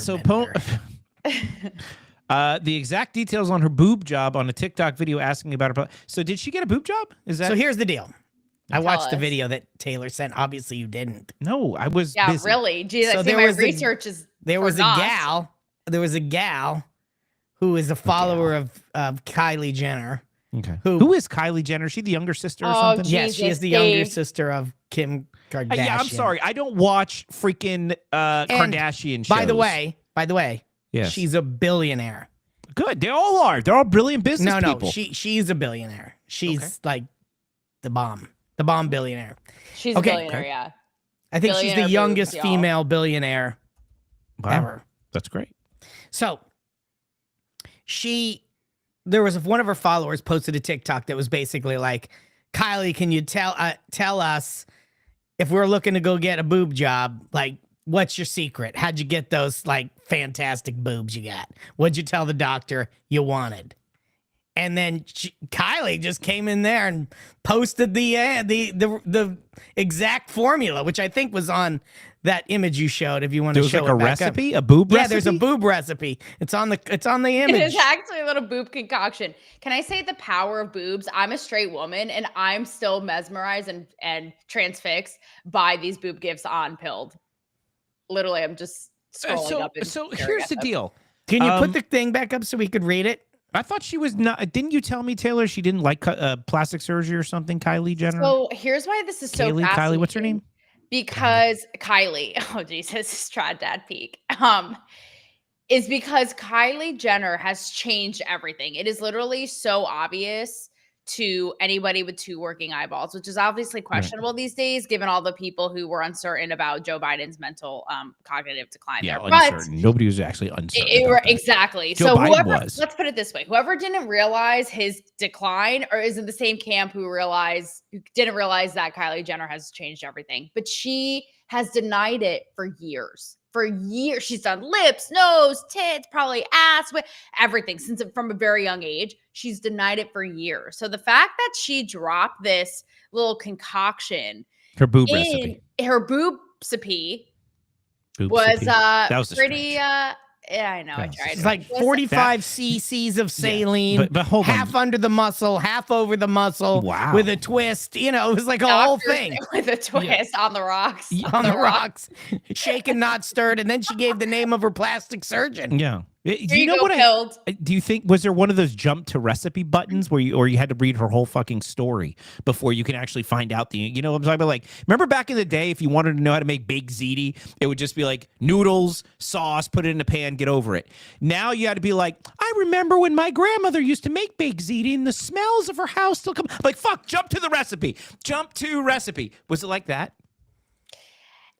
exact details on her boob job on a TikTok video asking about her. So did she get a boob job? So here's the deal. I watched the video that Taylor sent. Obviously, you didn't. No, I was. Yeah, busy. Really. Geez, so my research is. There was a gal who is a follower of Kylie Jenner. Okay. Who is Kylie Jenner? Is she the younger sister or something? Yes, she is the younger sister of Kim Kardashian. Yeah, I'm sorry. I don't watch freaking Kardashian shows. By the way, yes. She's a billionaire. Good. They all are. They're all brilliant business people. No, she's a billionaire. She's like the bomb billionaire. She's a billionaire, yeah. I think she's the youngest female billionaire ever. That's great. So there was one of her followers posted a TikTok that was basically like, Kylie, can you tell us if we're looking to go get a boob job, like, what's your secret? How'd you get those like fantastic boobs you got? What'd you tell the doctor you wanted? And then Kylie just came in there and posted the exact formula, which I think was on that image you showed. If you want to show like a it back recipe, up. a boob recipe. Yeah, there's a boob recipe. It's on the image. It is actually a little boob concoction. Can I say the power of boobs? I'm a straight woman, and I'm still mesmerized and transfixed by these boob gifts on Pilled. Literally, I'm just scrolling up. So here's the deal. Can you put the thing back up so we could read it? I thought she was not. Didn't you tell me, Taylor, she didn't like plastic surgery or something? Kylie Jenner. So here's why this is so fascinating. Kylie, what's her name? Because Kylie. Oh Jesus, trad dad peak. Is because Kylie Jenner has changed everything. It is literally so obvious to anybody with two working eyeballs, which is obviously questionable these days, given all the people who were uncertain about Joe Biden's mental cognitive decline. Yeah, there. Uncertain. Nobody was actually uncertain. Exactly. Joe So Biden whoever, was. let's put it this way: whoever didn't realize his decline, or is in the same camp who didn't realize that Kylie Jenner has changed everything, but she has denied it for years. For years, she's done lips, nose, tits, probably ass, everything from a very young age. She's denied it for years. So the fact that she dropped this little concoction, her boob recipe, was that was pretty. Yeah, I know. I tried. It's like 45 cc's of saline, but hold half under the muscle, half over the muscle, with a twist. You know, it was like a whole thing. With a twist on the rocks. On the rocks. Shaken, not stirred. And then she gave the name of her plastic surgeon. Yeah. Do you know what do you think, was there one of those jump to recipe buttons where you had to read her whole fucking story before you can actually find out what I'm talking about? Like, remember back in the day, if you wanted to know how to make baked ziti, it would just be like noodles, sauce, put it in a pan, get over it. Now you had to be like, I remember when my grandmother used to make baked ziti and the smells of her house still come. Like, fuck, jump to the recipe. Jump to recipe. Was it like that?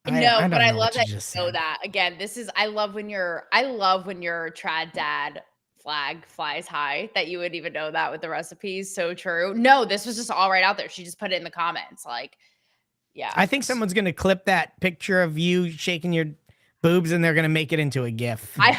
No, but I love that you know that. Again, I love when your trad dad flag flies high, that you would even know that with the recipes. So true. No, this was just all right out there. She just put it in the comments. Like, yeah. I think someone's going to clip that picture of you shaking your boobs and they're going to make it into a GIF. I'd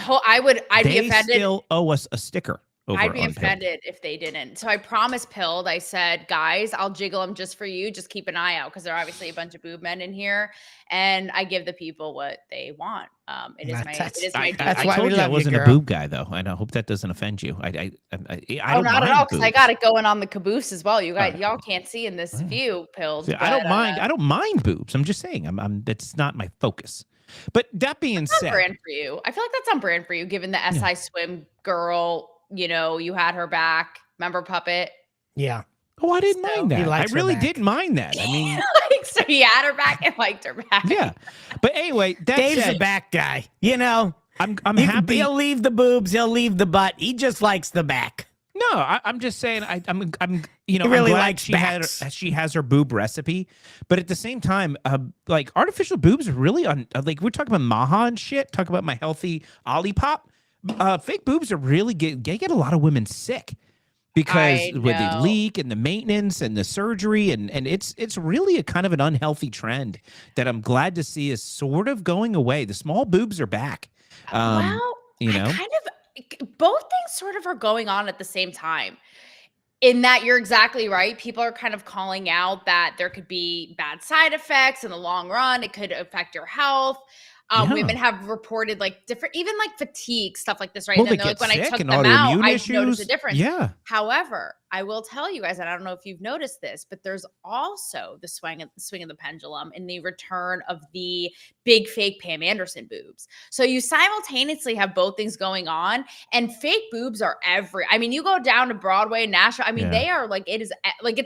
be offended. They still owe us a sticker. I'd be offended if they didn't. So I promised Pilled. I said, guys, I'll jiggle them just for you. Just keep an eye out, because there are obviously a bunch of boob men in here, and I give the people what they want. That's why I told you I wasn't a boob guy, though, and I hope that doesn't offend you. I don't not at all, because I boobs. got it going on the caboose as well. Y'all can't see in this view, Pilled. See, I don't mind. I don't mind boobs. I'm just saying, that's not my focus. But that being said, on brand for you. I feel like that's on brand for you, given the SI Swim girl. You had her back. Remember Puppet? Yeah. Oh, I didn't mind that. I really didn't mind that. I mean, so he had her back and liked her back. Yeah. But anyway, Dave's a back guy. I'm happy. He'll leave the boobs. He'll leave the butt. He just likes the back. No, I'm just saying. I'm he really I'm glad likes she has her boob recipe, but at the same time, like artificial boobs are really like we're talking about Maha and shit. Talk about my healthy Olipop. Fake boobs are really get a lot of women sick because with the leak and the maintenance and the surgery and it's really a kind of an unhealthy trend that I'm glad to see is sort of going away. The small boobs are back. Both things sort of are going on at the same time. In that you're exactly right. People are kind of calling out that there could be bad side effects in the long run. It could affect your health. Women have reported like different, even like fatigue, stuff like this, right? Well, and then they're like, when I took them out, I noticed a difference. Yeah. However, I will tell you guys, and I don't know if you've noticed this, but there's also the swing of the pendulum in the return of the big fake Pam Anderson boobs. So you simultaneously have both things going on, and fake boobs are I mean, you go down to Broadway, Nashville. I mean, they are like, it's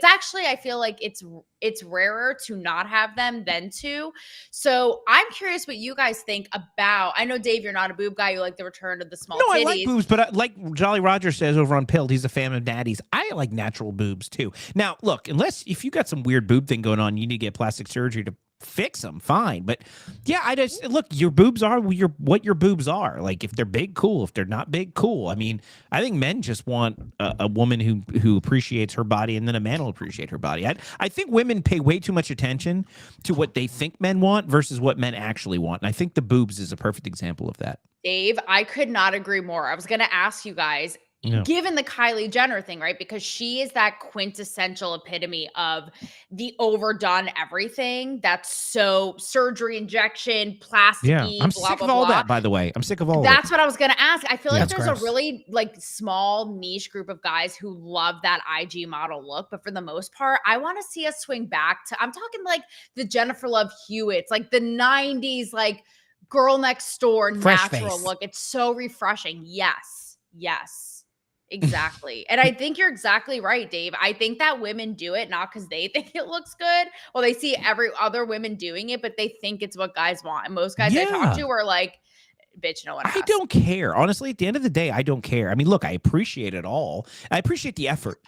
actually, I feel like it's rarer to not have them than to. So I'm curious what you guys think about. I know, Dave, you're not a boob guy. You like the return of the small titties. I like boobs, but like Jolly Roger says over on Pilled, he's a fan of daddies. I like natural boobs too. Now, look, if you got some weird boob thing going on, you need to get plastic surgery to fix them, fine. But yeah, I just look, your boobs are what your boobs are. Like if they're big, cool. If they're not big, cool. I mean, I think men just want a woman who appreciates her body, and then a man will appreciate her body. I think women pay way too much attention to what they think men want versus what men actually want. And I think the boobs is a perfect example of that. Dave, I could not agree more. I was going to ask you guys, given the Kylie Jenner thing, right? Because she is that quintessential epitome of the overdone everything. That's so surgery, injection, plastic. Yeah, I'm sick of all that, by the way. I'm sick of all That's what I was going to ask. I feel like there's gross. a really like small niche group of guys who love that IG model look. But for the most part, I want to see us swing back to, I'm talking like the Jennifer Love Hewitts, like the 90s, like girl next door, Fresh natural face. look. It's so refreshing. Yes. Exactly. And I think you're exactly right, Dave. I think that women do it not because they think it looks good. Well, they see every other women doing it, but they think it's what guys want. And most guys I talk to are like, bitch, no one asked. I don't care. Honestly, at the end of the day, I don't care. I mean, look, I appreciate it all. I appreciate the effort.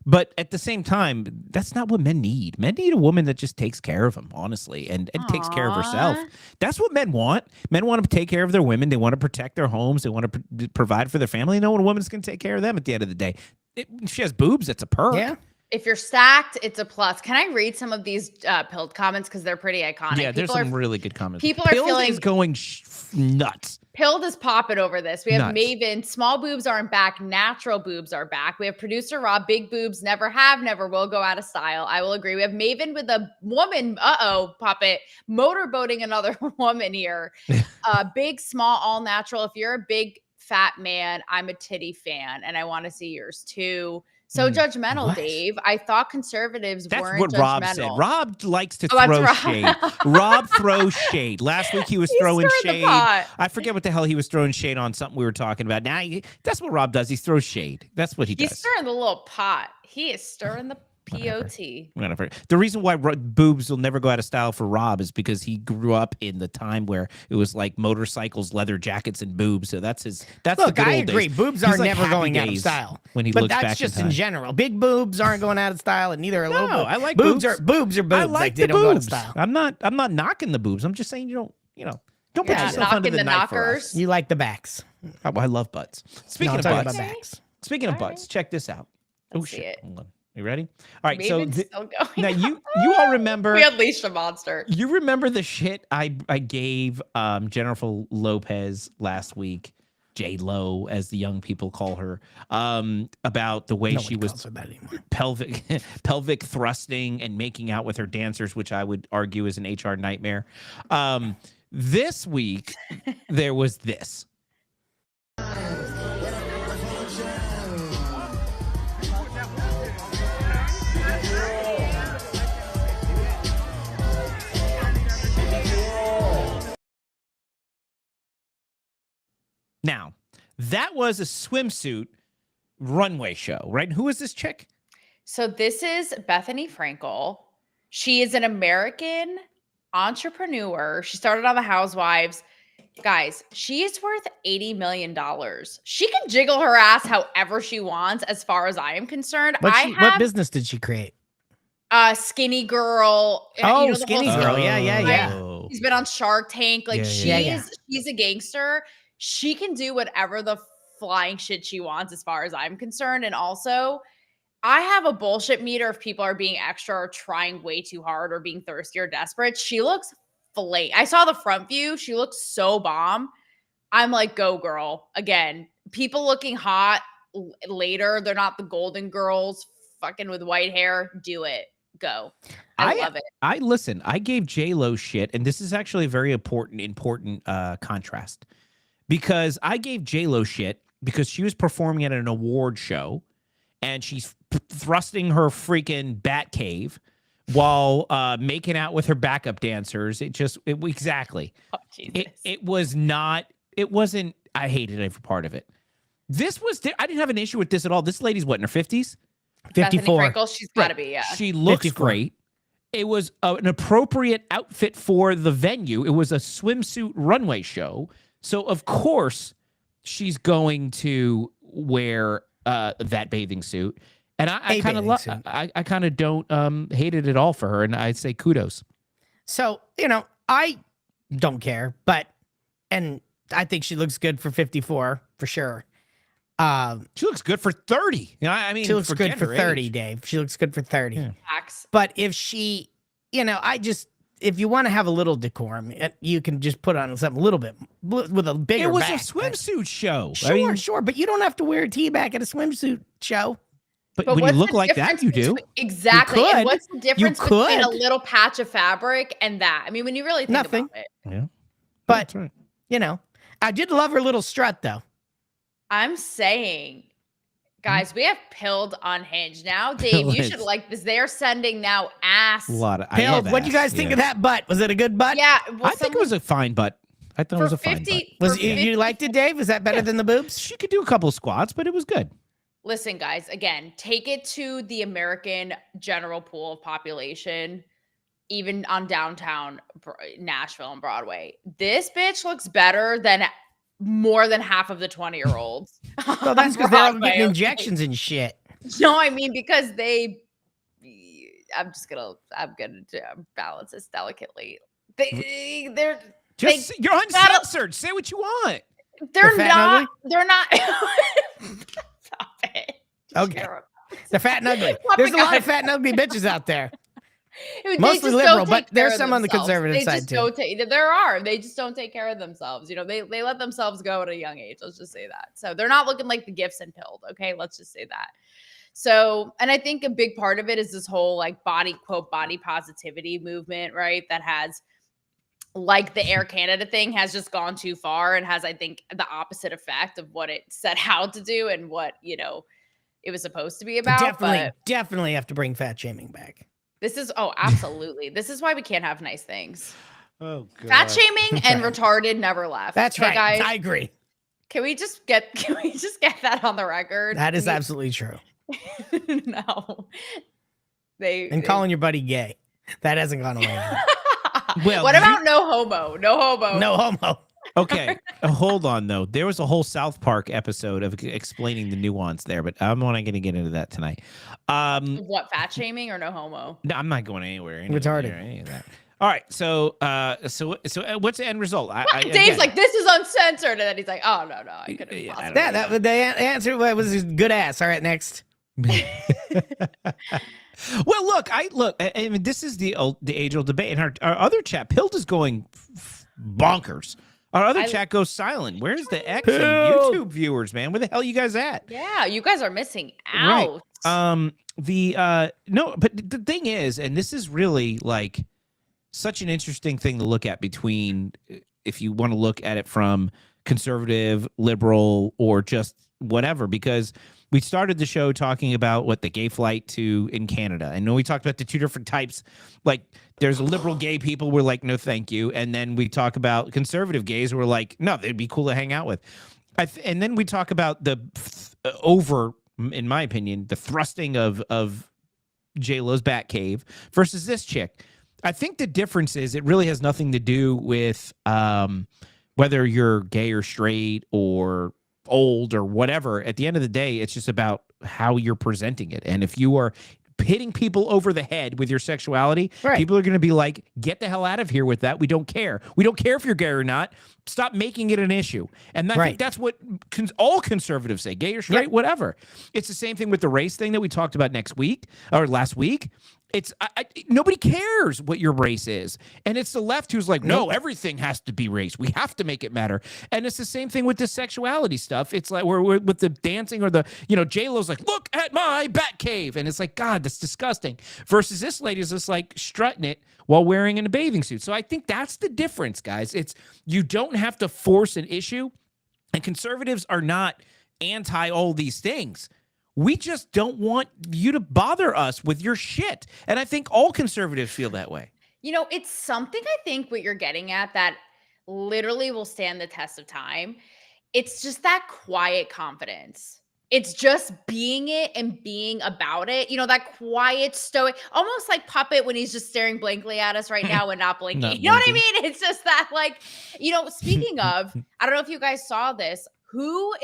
But at the same time, that's not what men need. Men need a woman that just takes care of them, honestly, and takes care of herself. That's what men want. Men want to take care of their women. They want to protect their homes. They want to provide for their family. They know when a woman's going to take care of them at the end of the day. If she has boobs, it's a perk. Yeah. If you're stacked, it's a plus. Can I read some of these pilled comments because they're pretty iconic? Yeah, there's some really good comments. People are feeling is going nuts. Pilled is popping over this. We have Nuts. Maven, small boobs aren't back, natural boobs are back. We have producer Rob, big boobs never have, never will go out of style. I will agree. We have Maven with a woman, puppet, motorboating another woman here. Big, small, all natural. If you're a big fat man, I'm a titty fan, and I want to see yours too. So judgmental, What? Dave. I thought conservatives That's weren't what judgmental. Rob said. Rob likes to that's throw Rob. shade. Rob throws shade. Last week he was throwing stirred the shade. pot. I forget what the hell he was throwing shade on, something we were talking about. Now that's what Rob does. He throws shade. That's what he does. He's stirring the little pot. He is stirring the POT. Whatever. The reason why boobs will never go out of style for Rob is because he grew up in the time where it was like motorcycles, leather jackets, and boobs. So that's his. That's Look, the good I old agree. days. Boobs He's are like never happy going out of days style. when he but looks that's back just in in time. general. Big boobs aren't going out of style, and neither are little boobs. I like boobs. boobs. Boobs are boobs. I like they the don't go out of boobs. style. I'm not knocking the boobs. I'm just saying don't put Yeah, yourself under knocking the the knife for knockers. us. You like the backs. I love butts. Speaking No, of I'm talking butts, about backs. speaking of All butts, check this out. Let's see it. Hold on. You ready? All right. Maven's So still going. now you all remember We unleashed a monster. You remember the shit I gave Jennifer Lopez last week, J Lo as the young people call her, about the way Nobody she was calls her that anymore. pelvic thrusting and making out with her dancers, which I would argue is an HR nightmare. This week there was this. Now, that was a swimsuit runway show, right? Who is this chick? So this is Bethany Frankel. She is an American entrepreneur. She started on The Housewives. Guys, she is worth $80 million. She can jiggle her ass however she wants, as far as I am concerned. What business did she create? Skinny Girl. Oh, the Skinny whole Girl. story. Yeah. She's been on Shark Tank. Like Yeah. she's a gangster. She can do whatever the flying shit she wants, as far as I'm concerned. And also, I have a bullshit meter if people are being extra or trying way too hard or being thirsty or desperate. She looks flame. I saw the front view. She looks so bomb. I'm like, go girl. Again, people looking hot later. They're not the Golden Girls fucking with white hair. Do it. Go. I love it. I gave J-Lo shit, and this is actually a very important contrast. Because I gave J-Lo shit because she was performing at an award show and she's thrusting her freaking bat cave while making out with her backup dancers. Exactly. Oh, Jesus. It wasn't, I hated every part of it. I didn't have an issue with this at all. This lady's what, in her 50s? 54. Bethany Frankel, she's got to be, yeah. She looks 54. great. It was an appropriate outfit for the venue. It was a swimsuit runway show. So, of course, she's going to wear that bathing suit. And I kind of don't hate it at all for her. And I'd say kudos. So, I don't care, and I think she looks good for 54 for sure. She looks good for 30. I mean, she looks good for 30, age. Dave. She looks good for 30. Yeah. But if she, if you want to have a little decorum, you can just put on something a little bit with a bigger It was back. a swimsuit show. Sure, but you don't have to wear a tee back at a swimsuit show. But when you look like that, you do. Exactly. You could. And what's the difference You between a could. little patch of fabric and that? I mean, when you really think Nothing. about it. Yeah. But, That's right. I did love her little strut, though. I'm saying, guys, we have Pilled Unhinged now. Dave, you should like this. They're sending now ass. A lot of. What do you guys think of that butt? Was it a good butt? Yeah. I think it was a fine butt. I thought it was a fine butt. You liked it, Dave? Is that better than the boobs? She could do a couple of squats, but it was good. Listen, guys, again, take it to the American general pool of population, even on downtown Nashville and Broadway. This bitch looks better than more than half of the 20-year-olds. Well, that's because they're all getting injections and shit. No, I mean, because I'm gonna balance this delicately. You're uncensored. Say what you want. They're not. Stop it. Okay. They're fat and ugly. There's a lot of fat and ugly bitches out there. Mostly liberal, but there's some on the conservative side too. They just don't take care of themselves. They let themselves go at a young age. Let's just say that. So they're not looking like the gifts and Pilled. Okay, let's just say that. So, and I think a big part of it is this whole like body positivity movement, right? That has, like, the Air Canada thing has just gone too far and has, I think, the opposite effect of what it set out to do and what it was supposed to be about. Definitely have to bring fat shaming back. This is absolutely. This is why we can't have nice things. Oh, God. Fat shaming and retarded never left. That's okay, right. Guys? I agree. Can we just get that on the record? That is absolutely true. No. Calling your buddy gay. That hasn't gone away. Well, what about no homo? No homo. No homo. Okay, hold on though. There was a whole South Park episode of explaining the nuance there, but I'm not going to get into that tonight. What, fat shaming or no homo? No, I'm not going anywhere. Retarded. Any of that. All right, so what's the end result? Dave's like, this is uncensored, and then he's like, oh no, I couldn't. The answer was good ass. All right, next. Well, look. I mean, this is the age-old debate, and our other chat, Pilled, is going bonkers. Our other chat goes silent. Where's the X and YouTube viewers, man? Where the hell are you guys at? Yeah, you guys are missing out. Right. No, but the thing is, and this is really like such an interesting thing to look at between, if you want to look at it from conservative, liberal, or just whatever, because we started the show talking about what the gay flight in Canada. I know we talked about the two different types. Like, there's liberal gay people we're like, no, thank you. And then we talk about conservative gays who are like, no, they'd be cool to hang out with. And then we talk about the in my opinion, the thrusting of J-Lo's Batcave versus this chick. I think the difference is it really has nothing to do with whether you're gay or straight or old or whatever. At the end of the day, it's just about how you're presenting it. And if you are hitting people over the head with your sexuality, people are going to be like, get the hell out of here with that. We don't care. We don't care if you're gay or not. Stop making it an issue. And I think that's what all conservatives say, gay or straight, whatever. It's the same thing with the race thing that we talked about last week. It's nobody cares what your race is. And it's the left who's like, no, everything has to be race. We have to make it matter. And it's the same thing with the sexuality stuff. It's like we're with the dancing or the, J-Lo's like, look at my Batcave. And it's like, God, that's disgusting. Versus this lady's just like strutting it while wearing in a bathing suit. So I think that's the difference, guys. It's you don't have to force an issue. And conservatives are not anti all these things. We just don't want you to bother us with your shit. And I think all conservatives feel that way. It's something I think what you're getting at that literally will stand the test of time. It's just that quiet confidence. It's just being it and being about it. That quiet, stoic, almost like Puppet when he's just staring blankly at us right now and not blinking. You know what I mean? It's just that, like, speaking of, I don't know if you guys saw this. Who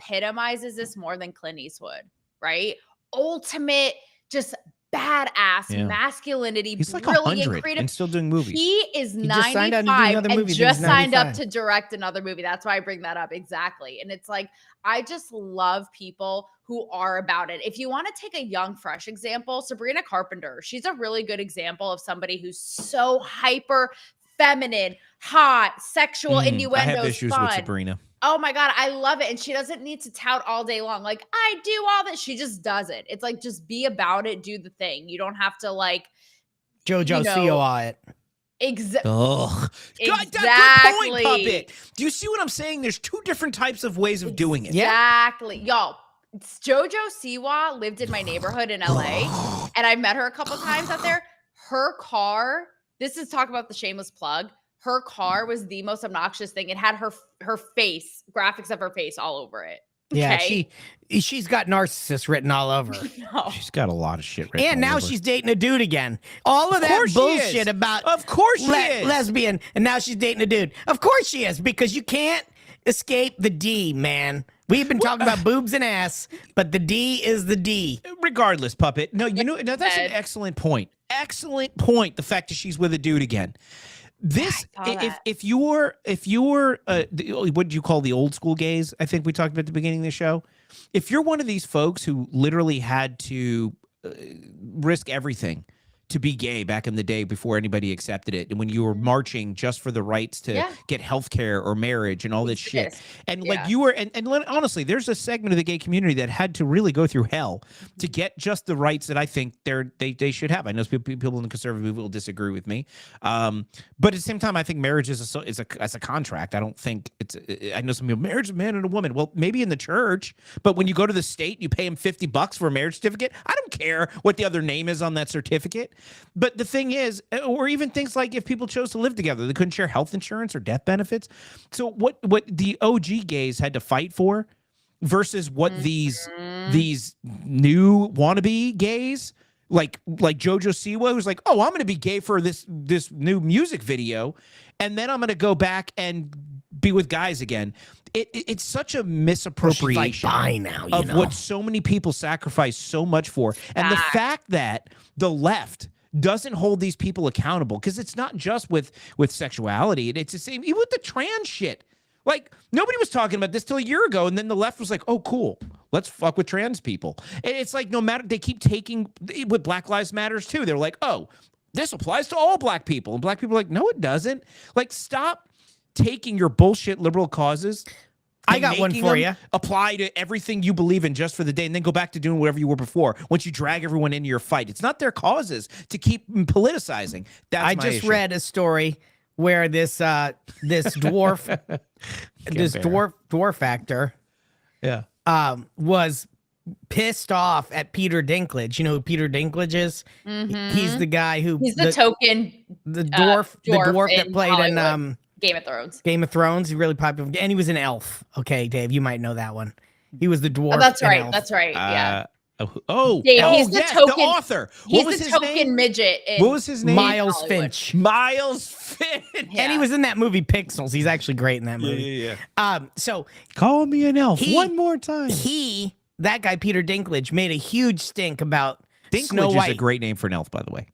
epitomizes this more than Clint Eastwood, right? Ultimate, just badass masculinity, He's like brilliant, 100 creative, and still doing movies. He is He just signed on to do 95 another and movie, just he's signed up 95. to direct another movie. That's why I bring that up. Exactly. And it's like, I just love people who are about it. If you want to take a young, fresh example, Sabrina Carpenter, she's a really good example of somebody who's so hyper feminine, hot, sexual, innuendos, I have issues fun. with Sabrina. Oh my God, I love it. And she doesn't need to tout all day long. Like, I do all this. She just does it. It's like, just be about it, do the thing. You don't have to like JoJo Siwa it. Exactly. Ugh. Exactly. Good point, Puppet. Do you see what I'm saying? There's two different types of ways of doing it. Exactly. Y'all, JoJo Siwa lived in my neighborhood in LA, and I met her a couple times out there. Her car, this is talk about the shameless plug. Her car was the most obnoxious thing. It had her face, graphics of her face all over it. Yeah, Okay? she's got narcissist written all over her. No. She's got a lot of shit written And now all over. she's dating a dude again. All of that course she bullshit is. about Of course she is. lesbian, and now she's dating a dude. Of course she is, because you can't escape the D, man. We've been talking about boobs and ass, but the D is the D. Regardless, Puppet. No, you know, that's an excellent point. Excellent point. The fact that she's with a dude again. This, if you're what do you call the old school gays? I think we talked about at the beginning of the show. If you're one of these folks who literally had to risk everything to be gay back in the day before anybody accepted it, and when you were marching just for the rights to get health care or marriage and all this shit, and like you were, and honestly, there's a segment of the gay community that had to really go through hell to get just the rights that I think they should have. I know people in the conservative movement will disagree with me, but at the same time, I think marriage is a contract. I don't think it's. I know some people, marriage is a man and a woman. Well, maybe in the church, but when you go to the state, you pay them $50 for a marriage certificate. I don't care what the other name is on that certificate. But the thing is, or even things like if people chose to live together, they couldn't share health insurance or death benefits. So what the OG gays had to fight for versus what these new wannabe gays like JoJo Siwa, who's like, oh, I'm going to be gay for this new music video, and then I'm going to go back and be with guys again. It's such a misappropriation of what so many people sacrifice so much for. And the fact that the left doesn't hold these people accountable, because it's not just with sexuality. It's the same even with the trans shit. Like, nobody was talking about this till a year ago, and then the left was like, oh, cool, let's fuck with trans people. And it's like, no matter, they keep taking, with Black Lives Matters too, they're like, oh, this applies to all black people. And black people are like, no, it doesn't. Like, stop taking your bullshit liberal causes. I got one for you. Apply to everything you believe in just for the day, and then go back to doing whatever you were before. Once you drag everyone into your fight, it's not their causes to keep politicizing. That's I my just issue. read a story where this dwarf, dwarf actor, was pissed off at Peter Dinklage. You know who Peter Dinklage is? Mhm. He's the guy who he's the token dwarf that played Hollywood. in Game of Thrones. Game of Thrones. He's really popular, and he was an elf. Okay, Dave, you might know that one. He was the dwarf. Oh, that's in right. Elf. That's right. Yeah. Dave, he's the yes, token the author. He's What was the his token name? midget. What was his name? Miles Hollywood. Finch. Miles Finch. And he was in that movie Pixels. He's actually great in that movie. Yeah. So call me an elf one more time. That guy Peter Dinklage made a huge stink about Dinklage Snow White. is a great name for an elf, by the way.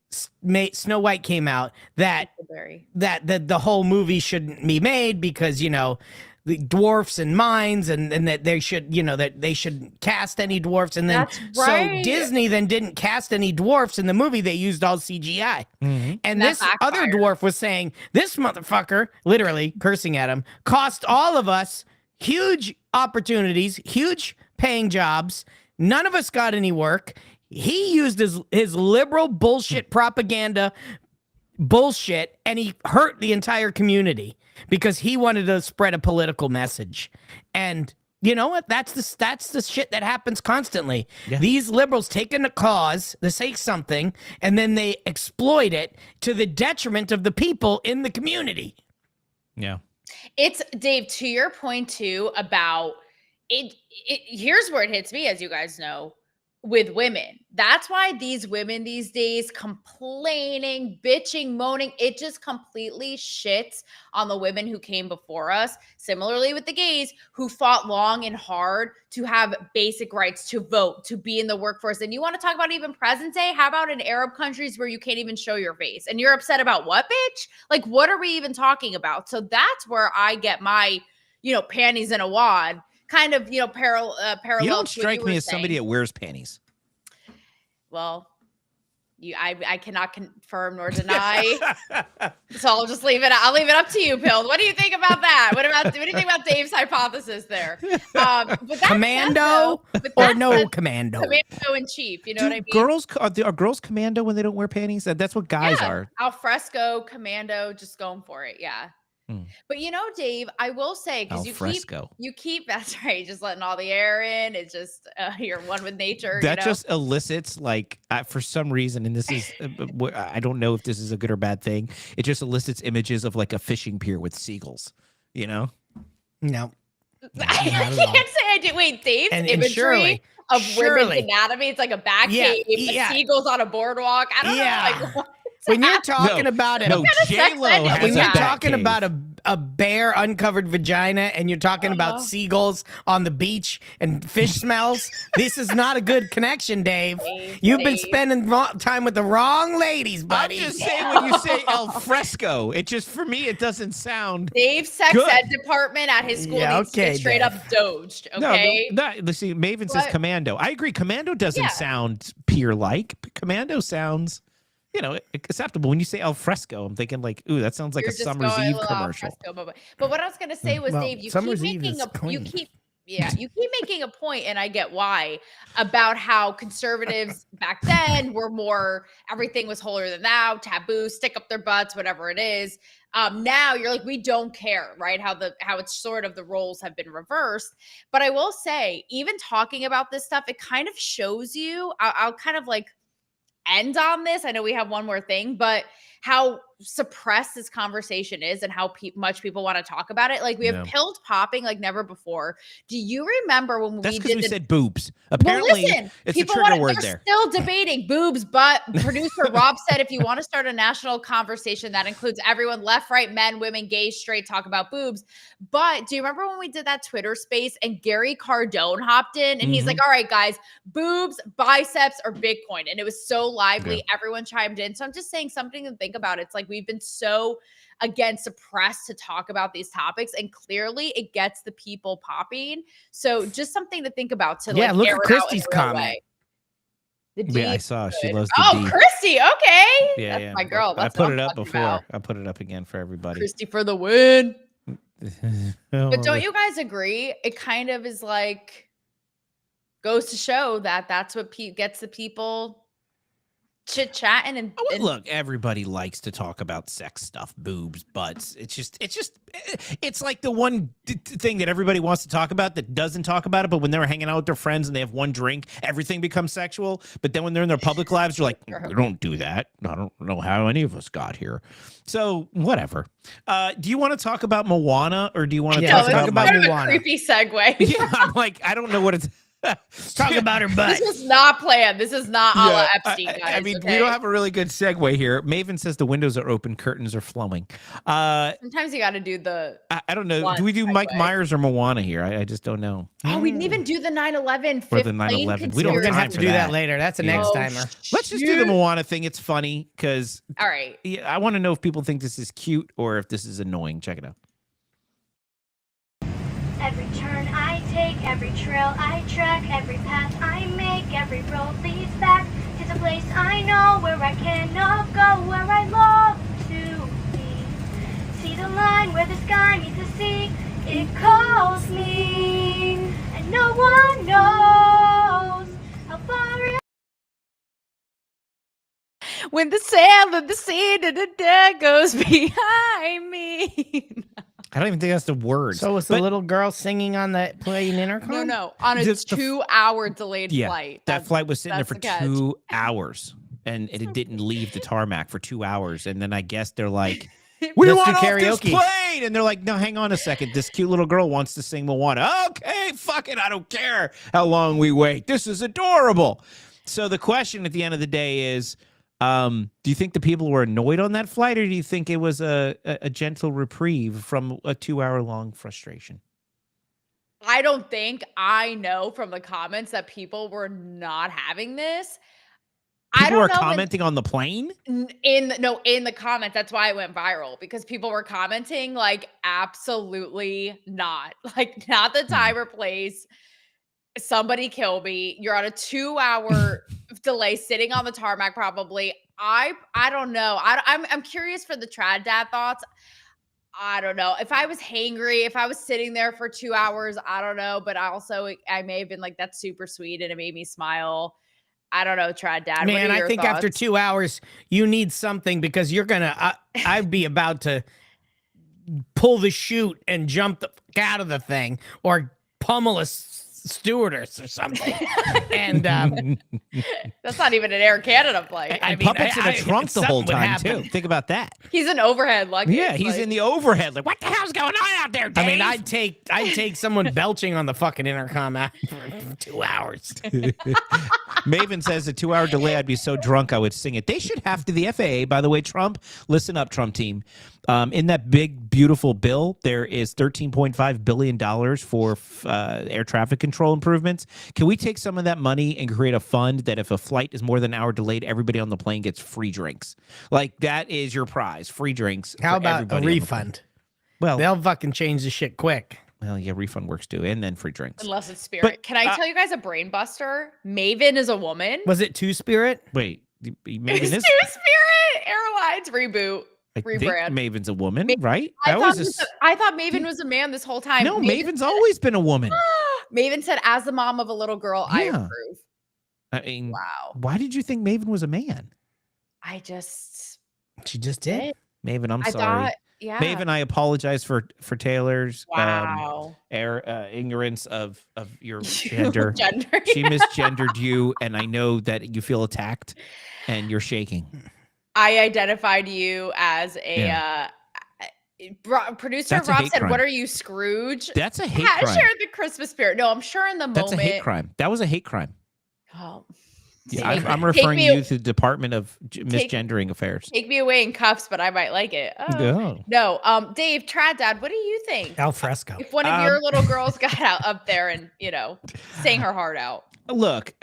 Snow White came out that the whole movie shouldn't be made because, you know, the dwarfs and mines and that they should, you know, that they shouldn't cast any dwarfs. And then so Disney then didn't cast any dwarfs in the movie. They used all CGI. And this other dwarf was saying, this motherfucker, literally cursing at him, cost all of us huge opportunities, huge paying jobs. None of us got any work. He used his liberal bullshit propaganda bullshit, and he hurt the entire community because he wanted to spread a political message. And you know what? That's the shit that happens constantly. Yeah. These liberals take in a cause, they say something, and then they exploit it to the detriment of the people in the community. Yeah. It's Dave, to your point too about it. Here's where it hits me, as you guys know. with women. That's why these women these days complaining, bitching, moaning, it just completely shits on the women who came before us. Similarly with the gays who fought long and hard to have basic rights to vote, to be in the workforce. And you want to talk about even present day? How about in Arab countries where you can't even show your face? And you're upset about what, bitch? Like, what are we even talking about? So that's where I get my, panties in a wad. Kind of, parallel. You don't strike me as somebody that wears panties. Well, I cannot confirm nor deny. So I'll just leave it. I'll leave it up to you, Pill. What do you think about that? What do you think about Dave's hypothesis there? But commando or no commando? Commando in chief. You know what I mean? Are girls commando when they don't wear panties? That's what guys are. Al fresco, commando, just going for it. Yeah. But Dave, I will say, because you keep that's right, just letting all the air in. It's just you're one with nature. That just elicits for some reason, and this is I don't know if this is a good or bad thing. It just elicits images of like a fishing pier with seagulls. No. I can't say I do. Wait, Dave's imagery of women's anatomy. It's like a back cave, seagulls on a boardwalk. I don't know. When you're talking about it, J-Lo when you're talking about a bare uncovered vagina and you're talking about seagulls on the beach and fish smells, this is not a good connection, Dave. You've been spending time with the wrong ladies, buddy. I'm just saying, when you say al fresco, it just, for me, it doesn't sound Dave's sex good. Ed department at his school needs to get straight up doged, okay? No, let's see, Maven says commando. I agree. Commando doesn't sound pier-like. Commando sounds... acceptable. When you say al fresco, I'm thinking like, ooh, that sounds like a Summer's Eve commercial. But what I was going to say was, Dave, you keep making a point, and I get why, about how conservatives back then were more, everything was holier than thou, taboo, stick up their butts, whatever it is. Now you're like, we don't care, right? How it's sort of the roles have been reversed. But I will say, even talking about this stuff, it kind of shows you, I'll kind of like end on this. I know we have one more thing, but how suppressed this conversation is and how much people want to talk about it. Like, we have pills popping like never before. Do you remember when we said boobs? Apparently, it's a trigger word there. Still debating boobs, but producer Rob said if you want to start a national conversation that includes everyone, left, right, men, women, gay, straight, talk about boobs. But do you remember when we did that Twitter space and Gary Cardone hopped in and he's like, all right, guys, boobs, biceps, or Bitcoin? And it was so lively. Yeah. Everyone chimed in. So I'm just saying, something to think about. It's like, we've been so, again, suppressed to talk about these topics, and clearly it gets the people popping. So just something to think about. Look at Christy's comment. Yeah, I saw. She loves the D. Christy. Okay. Yeah, That's my girl. That's I put it up before. About. I put it up again for everybody. Christy for the win. But don't you guys agree? It kind of is like, goes to show that that's what gets the people chit-chatting and look, everybody likes to talk about sex stuff, boobs, butts. It's like the one thing that everybody wants to talk about that doesn't talk about it, but when they're hanging out with their friends and they have one drink, everything becomes sexual. But then when they're in their public lives, you're like, we don't do that. I don't know how any of us got here. So whatever. Do you want to talk about Moana, or do you want to talk about Moana? A creepy segue. Yeah, I'm like, I don't know what it's. Talk about her butt. This is not planned. This is not a la Epstein, guys. I mean, we don't have a really good segue here. Maven says the windows are open, curtains are flowing. Sometimes you got to do the. I don't know. Do we do Mike Myers or Moana here? I just don't know. Oh, we didn't even do the 9/11. Or the 9/11. We don't have to do that later. That's a next timer. Let's just do the Moana thing. It's funny because. All right. I want to know if people think this is cute or if this is annoying. Check it out. Every turn I take, every trail I track, every path I make, every road leads back to the place I know, where I cannot go, where I long to be. See the line where the sky meets the sea, it calls me, and no one knows how far it. When the sail of the sea goes behind me. I don't even think that's the word. So was the little girl singing on the plane intercom? No, on a 2-hour delayed flight. That flight was sitting there for 2 hours, and it didn't leave the tarmac for 2 hours. And then I guess they're like, We Let's want do off this karaoke. plane. And they're like, no, hang on a second. This cute little girl wants to sing Moana. Okay, fuck it. I don't care how long we wait. This is adorable. So the question at the end of the day is, do you think the people were annoyed on that flight, or do you think it was a gentle reprieve from a 2-hour-long frustration? I don't think I know from the comments that people were not having this. I People don't are know commenting on the plane? in the comments. That's why it went viral, because people were commenting like, absolutely not. Like, not the time or place. Somebody kill me. You're on a 2-hour delay sitting on the tarmac probably. I don't know. I'm curious for the trad dad thoughts. I don't know. If I was hangry, if I was sitting there for 2 hours, I don't know. But I may have been like, that's super sweet, and it made me smile. I don't know, trad dad. Man, what are I your think thoughts? after 2 hours, you need something, because you're gonna. I'd be about to pull the chute and jump the fuck out of the thing, or pummel a stewardess or something. And that's not even an Air Canada flight. And Puppet's in a trunk the whole time too. Think about that. He's an overhead luggage. Yeah, he's in the overhead. Like, what the hell's going on out there, Dave? I mean, I'd take someone belching on the fucking intercom for 2 hours. Maven says a 2-hour delay, I'd be so drunk I would sing it. They should have to, the FAA, by the way, Trump, listen up, Trump team. In that big, beautiful bill, there is $13.5 billion for air traffic control improvements. Can we take some of that money and create a fund that if a flight is more than an hour delayed, everybody on the plane gets free drinks? Like, that is your prize, free drinks. How for about everybody a on the refund? Well, they'll fucking change the shit quick. Well, yeah, refund works too, and then free drinks. Unless it's Spirit. But, Can I tell you guys a brain buster? Maven is a woman. Was it Two Spirit? Wait, Maven It's is Two Spirit Airlines reboot. I think Rebrand. Maven's a woman, right? I That thought, was I thought Maven was a man this whole time. no, Maven's always been a woman. Maven said, as the mom of a little girl, I Yeah. approve. I mean, Wow. why did you think Maven was a man? She just did. Maven, I'm I sorry. thought, yeah. Maven, I apologize for Taylor's Wow. ignorance of your gender. Gender, She misgendered you, and I know that you feel attacked, and you're shaking. I identified you as a producer. That's a Rob hate said, crime. "What are you, Scrooge?" That's a hate Yeah, crime. I shared the Christmas spirit. No, I'm sure in the That's moment. a hate crime. That was a hate crime. Oh, Yeah, take- I'm take referring me- you to the Department of Misgendering Affairs. Take me away in cuffs, but I might like it. Oh. No. No, Dave, Trad Dad, what do you think? Al fresco. If one of your little girls got out up there and sang her heart out. Look,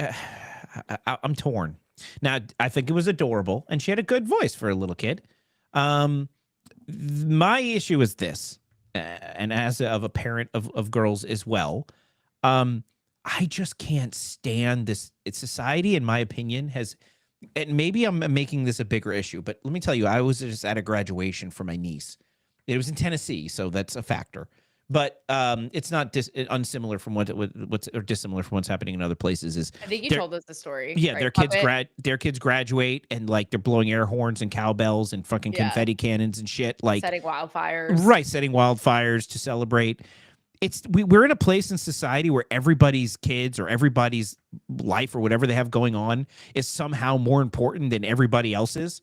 I'm torn. Now, I think it was adorable, and she had a good voice for a little kid. My issue is this, and as of a parent of girls as well, I just can't stand this. It's society, in my opinion, has, and maybe I'm making this a bigger issue, but let me tell you, I was just at a graduation for my niece. It was in Tennessee, so that's a factor. But it's not unsimilar from what's or dissimilar from what's happening in other places. Is I think you told us the story. yeah, right, their kids graduate, and like they're blowing air horns and cowbells and fucking confetti cannons and shit, like setting wildfires. Right, setting wildfires to celebrate. We're in a place in society where everybody's kids or everybody's life or whatever they have going on is somehow more important than everybody else's.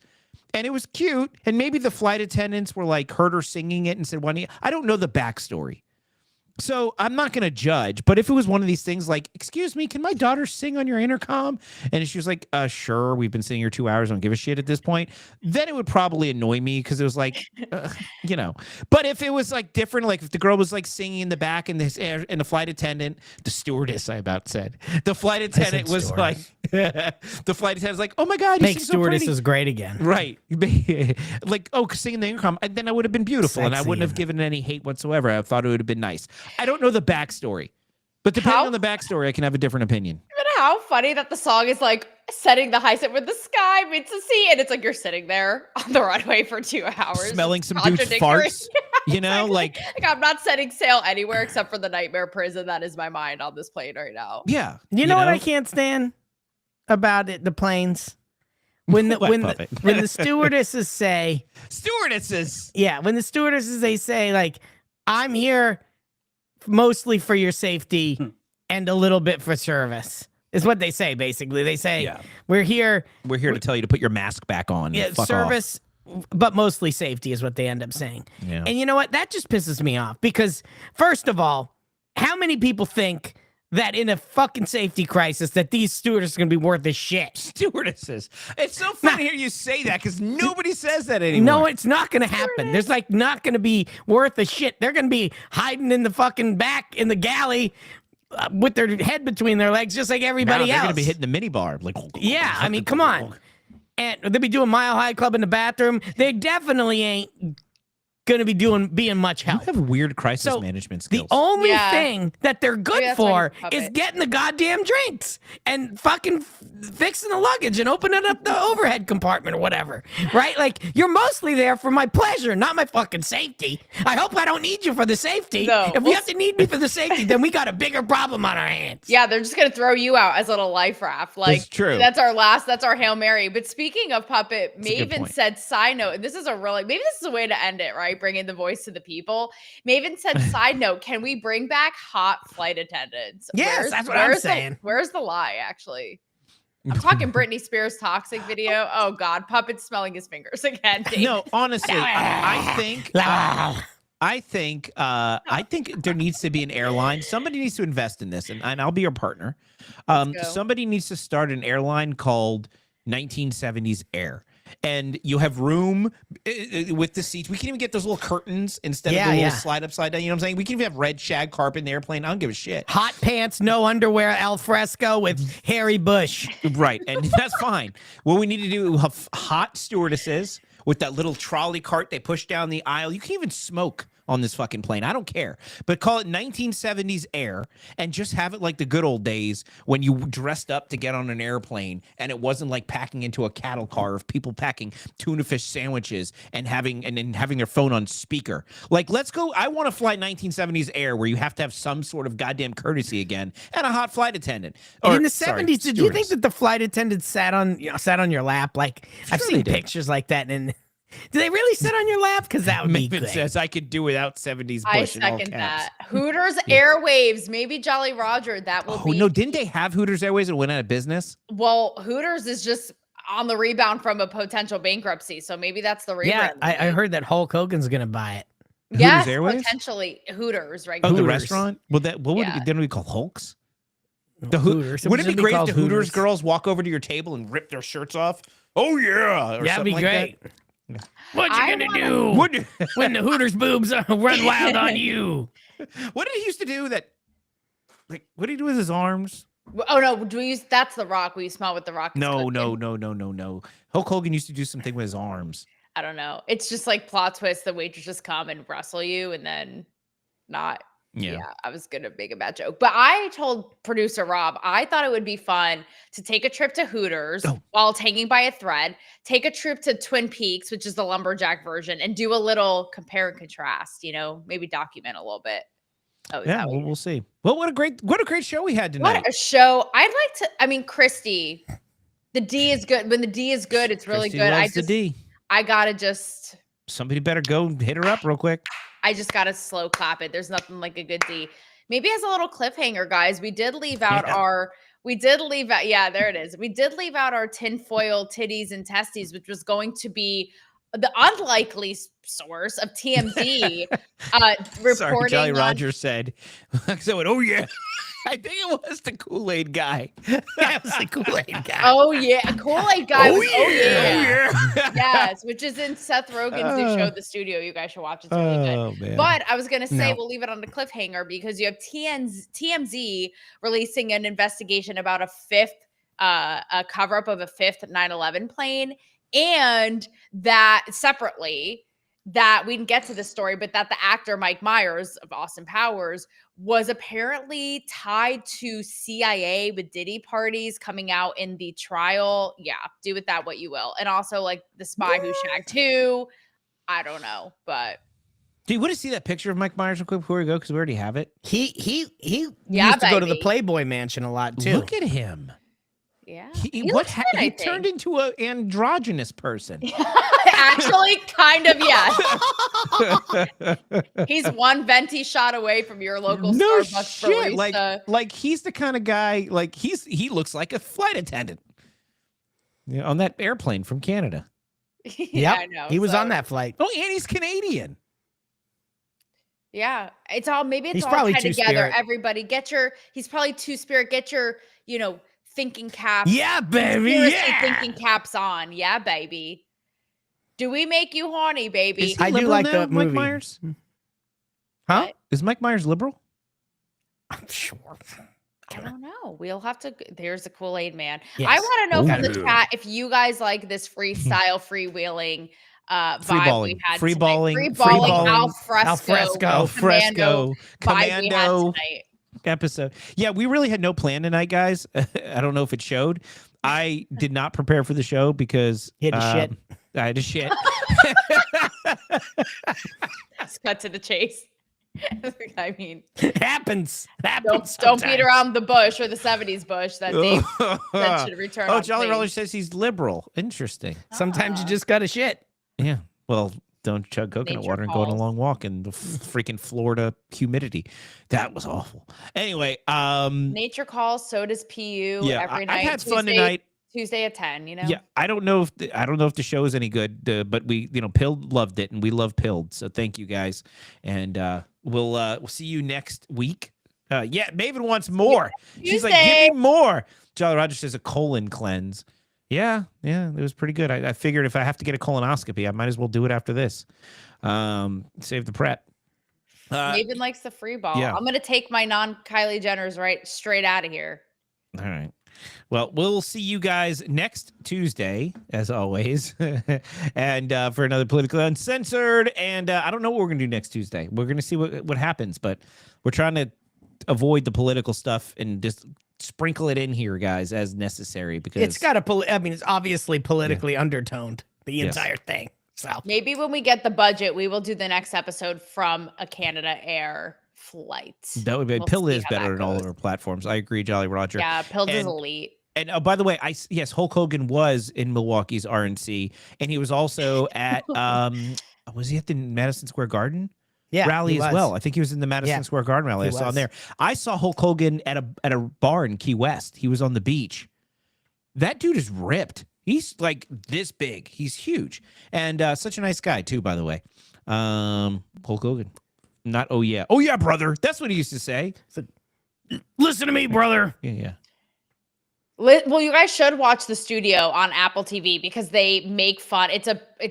And it was cute. And maybe the flight attendants were like, heard her singing it and said, I don't know the backstory. So I'm not going to judge. But if it was one of these things like, excuse me, can my daughter sing on your intercom? And she was like, sure. We've been sitting here 2 hours. Don't give a shit at this point. Then it would probably annoy me because it was like, But if it was like different, like if the girl was like singing in the back and the flight attendant, the stewardess, I about said, the flight attendant was like, the flight attendant was like, oh my God, you Make sing so stewardess pretty. is great again. Right. Like, singing the intercom. And then I would have been beautiful and I wouldn't have given any hate whatsoever. I thought it would have been nice. I don't know the backstory, but depending on the backstory, I can have a different opinion. But how funny that the song is like setting the high set with the sky meets the sea, and it's like you're sitting there on the runway for 2 hours, Smelling some dude's contradictory. farts, you know, like I'm not setting sail anywhere except for the nightmare prison that is my mind on this plane right now. Yeah. You know what I can't stand about it? The planes. When the when the stewardesses say when the stewardesses they say like, I'm here mostly for your safety and a little bit for service is what they say. Basically, they say we're here to tell you to put your mask back on. Yeah, and fuck service. off. but mostly safety is what they end up saying. Yeah. And you know what? That just pisses me off because, first of all, how many people think that in a fucking safety crisis that these stewardesses are going to be worth a shit? Stewardesses. It's so funny to hear you say that because nobody says that anymore. No, it's not going to happen. There's like not going to be worth a shit. They're going to be hiding in the fucking back in the galley with their head between their legs, just like everybody they're else. going to be hitting the mini bar. Like, yeah, I mean, come on. And they'll be doing Mile High Club in the bathroom. They definitely ain't going to be being much help. You have weird crisis management skills. The only thing that they're good for is puppet. getting the goddamn drinks and fucking fixing the luggage and opening up the overhead compartment or whatever, right? Like, you're mostly there for my pleasure, not my fucking safety. I hope I don't need you for the safety. No, if you have to need me for the safety, then we got a bigger problem on our hands. Yeah, they're just gonna throw you out as a little life raft. Like, That's true. That's our Hail Mary. But speaking of puppet, Maven said, side note, and this is maybe this is a way to end it, right? Bringing the voice to the people. Maven said, side note, can we bring back hot flight attendants? Yes, that's what I'm saying. Where's the lie, actually? I'm talking Britney Spears toxic video. Oh God, puppet smelling his fingers again. No, honestly, I think there needs to be an airline. Somebody needs to invest in this, and I'll be your partner. Somebody needs to start an airline called 1970s Air. And you have room with the seats. We can even get those little curtains instead of the little slide upside down. You know what I'm saying? We can even have red shag carpet in the airplane. I don't give a shit. Hot pants, no underwear, al fresco with Harry Bush. Right, and that's fine. What we need to do, have hot stewardesses with that little trolley cart they push down the aisle. You can even smoke on this fucking plane. I don't care. But call it 1970s Air and just have it like the good old days when you dressed up to get on an airplane and it wasn't like packing into a cattle car of people packing tuna fish sandwiches and having their phone on speaker. Like, let's go. I want to fly 1970s Air where you have to have some sort of goddamn courtesy again and a hot flight attendant. Or, in the 70s, did you think that the flight attendant sat on your lap? Like, I've seen pictures like that, and do they really sit on your lap? Because that would be good. Says I could do without 70s Bush. I second that. Hooters Airwaves, maybe Jolly Roger. That will be. Oh no, didn't they have Hooters Airways and went out of business? Well, Hooters is just on the rebound from a potential bankruptcy, so maybe that's the rebound. Yeah, I heard that Hulk Hogan's gonna buy it. Yes, Hooters Airways? potentially Hooters. Right? Oh, Hooters. the restaurant. Well, what would it then be called? Hulks. The Hooters. Wouldn't it be great if the Hooters Hooters girls walk over to your table and rip their shirts off? Oh yeah, or that'd be something great. Like that? What you gonna do when the Hooters boobs run wild on you? What did he used to do that? Like, what did he do with his arms? Oh no, that's the Rock. We smell with the Rock. No. Hulk Hogan used to do something with his arms. I don't know. It's just like plot twist. The waitresses come and wrestle you, and then not. Yeah, I was gonna make a bad joke, but I told producer Rob I thought it would be fun to take a trip to Hooters while it's hanging by a thread, take a trip to Twin Peaks, which is the lumberjack version, and do a little compare and contrast. You know, maybe document a little bit. Oh yeah, we'll see. Well, what a great show we had tonight. What a show! I'd like to. I mean, Christy, the D is good. When the D is good, it's really Christy good. Loves the D. I gotta just. Somebody better go hit her up real quick. I just gotta slow clap it. There's nothing like a good D. Maybe as a little cliffhanger, guys. We did leave out yeah, there it is. We did leave out our tinfoil titties and testes, which was going to be the unlikely source of TMZ reporting. Sorry, Jolly Roger said. So, oh yeah. I think it was the Kool-Aid guy. That was the Kool-Aid guy. Oh yeah, Kool-Aid guy. Oh yeah. Yes, which is in Seth Rogen's new show, The Studio. You guys should watch it. It's really good. Man. But I was gonna say we'll leave it on the cliffhanger because you have TMZ releasing an investigation about a cover-up of a fifth 9/11 plane, and that separately. That we didn't get to this story, but that the actor Mike Myers of Austin Powers was apparently tied to CIA with Diddy parties coming out in the trial. Yeah, do with that what you will. And also like the spy who shagged too. I don't know, but do you want to see that picture of Mike Myers real quick before we go? Because we already have it. He used to go to the Playboy Mansion a lot too. Look at him. Yeah. He turned into an androgynous person. Actually, kind of, yes. He's one venti shot away from your local Starbucks barista. Like he's the kind of guy, like he looks like a flight attendant on that airplane from Canada. Yeah, I know. He was so- on that flight. Oh, and he's Canadian. Yeah, it's all maybe it's He's all probably tied together. Two-Spirit. Everybody, he's probably Two-Spirit. Get your, thinking caps. Yeah, baby. conspiracy Yeah. thinking caps on. Yeah, baby. Do we make you horny, baby? Is he I do liberal like now, that movie. Mike Myers? Huh? Is Mike Myers liberal? I'm sure. I don't know. We'll have to. There's a Kool-Aid man. Yes. I want to know from the Ooh. chat if you guys like this freestyle, freewheeling vibe Free-balling. we had Free-balling. tonight. Free-balling Free-balling. al fresco, Al fresco. vibe we had Commando tonight. episode. Yeah, we really had no plan tonight, guys. I don't know if it showed. I did not prepare for the show because You had to shit. I had to shit. Let's cut to the chase. I mean, It happens. don't beat around the bush or the 70s bush that Dave said should return. Oh, on Jolly stage. Roller says he's liberal. Interesting. Sometimes you just gotta shit. Yeah. Well, don't chug coconut Nature water and go on a calls. long walk in the freaking Florida humidity. That was awful. Anyway, Nature calls. So does PU yeah, every night. I had fun Tuesday- tonight. Tuesday at 10. Yeah, I don't know if the show is any good, but we, Pilled loved it, and we love Pilled. So thank you guys, and we'll see you next week. Yeah, Maven wants more. She's like, give me more. Jolly Roger says a colon cleanse. Yeah, it was pretty good. I figured if I have to get a colonoscopy, I might as well do it after this. Save the prep. Maven likes the free ball. yeah. I'm gonna take my non-Kylie Jenner's straight out of here. All right. Well, we'll see you guys next Tuesday, as always, and for another Politically Uncensored. And I don't know what we're going to do next Tuesday. We're going to see what happens, but we're trying to avoid the political stuff and just sprinkle it in here, guys, as necessary. Because It's got it's obviously politically undertoned, the Yes. entire thing. So Maybe when we get the budget, we will do the next episode from a Canada Air flight. that would be We'll Pill see is how better that than all goes. of our platforms. I agree, Jolly Roger. Yeah, Pilled is And- elite. And by the way, yes, Hulk Hogan was in Milwaukee's RNC, and he was also at was he at the Madison Square Garden rally he as was. well? I think he was in the Madison Square Garden rally. I He saw him was. there. I saw Hulk Hogan at a bar in Key West. He was on the beach. That dude is ripped. He's like this big. He's huge, and such a nice guy too. By the way, Hulk Hogan. Not oh yeah, brother. That's what he used to say. listen to me, brother. Yeah. Well, you guys should watch The Studio on Apple TV because they make fun. It's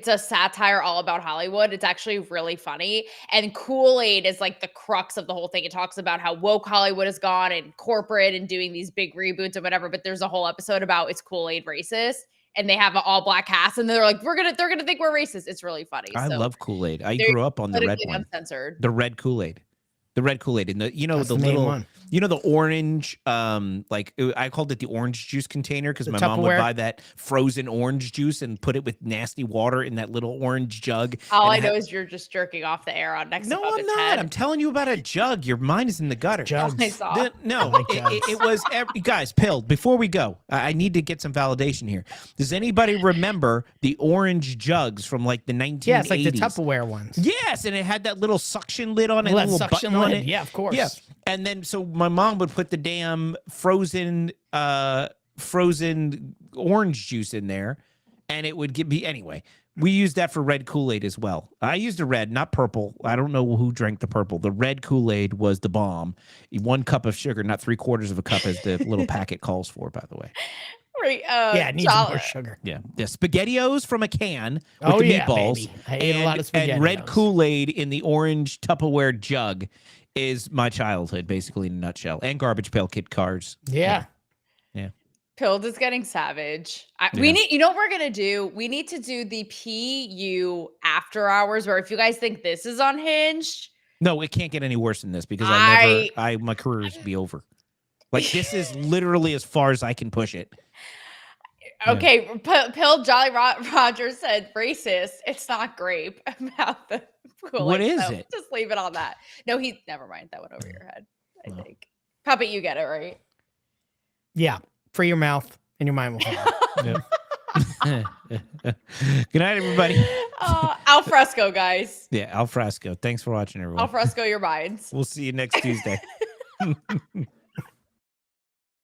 a satire all about Hollywood. It's actually really funny. And Kool-Aid is like the crux of the whole thing. It talks about how woke Hollywood has gone and corporate and doing these big reboots and whatever. But there's a whole episode about is Kool-Aid racist? And they have an all black cast, and they're like, they're gonna think we're racist. It's really funny. I So, love Kool-Aid. I they're grew up on the red politically one. uncensored. The red Kool-Aid. The red Kool-Aid. And That's the the main little one. the orange, I called it the orange juice container because The my mom would Tupperware? buy that frozen orange juice and put it with nasty water in that little orange jug. All and I know is you're just jerking off the air on next No, above I'm its not. head. I'm telling you about a jug. Your mind is in the gutter. Jugs. I saw. No, like it was guys. Pilled. Before we go, I need to get some validation here. Does anybody remember the orange jugs from like the 1980s? Yeah, it's like the Tupperware ones. Yes, and it had that little suction lid on it, That little suction button on lid. it. Yeah, of course. Yeah, and then so my mom would put the damn frozen orange juice in there, and it would me anyway. We used that for red Kool-Aid as well. I used a red, not purple. I don't know who drank the purple. The red Kool-Aid was the bomb. 1 cup of sugar, not 3/4 of a cup, as the little packet calls for, by the way. Right, Yeah, it needs more sugar. Yeah, the SpaghettiOs from a can with Oh, the yeah, meatballs. baby. I ate a lot of And red SpaghettiOs. Kool-Aid in the orange Tupperware jug is my childhood, basically in a nutshell. And Garbage Pail Kit cars. Yeah. Pilled is getting savage. Yeah. We need, you know what we're gonna do? We need to do the PU after hours, where if you guys think this is unhinged, No, it can't get any worse than this because my career is be over. Like this is literally as far as I can push it. okay. Pilled Jolly Roger said racist. It's not grape about the Kool-Aid. What is so it? Just leave it on that. No, never mind. That went over your head. I think. Puppet, you get it right. Yeah. Free your mouth and your mind will follow. Good night, everybody. Al fresco, guys. Yeah, al fresco. Thanks for watching, everyone. Al fresco your minds. We'll see you next Tuesday.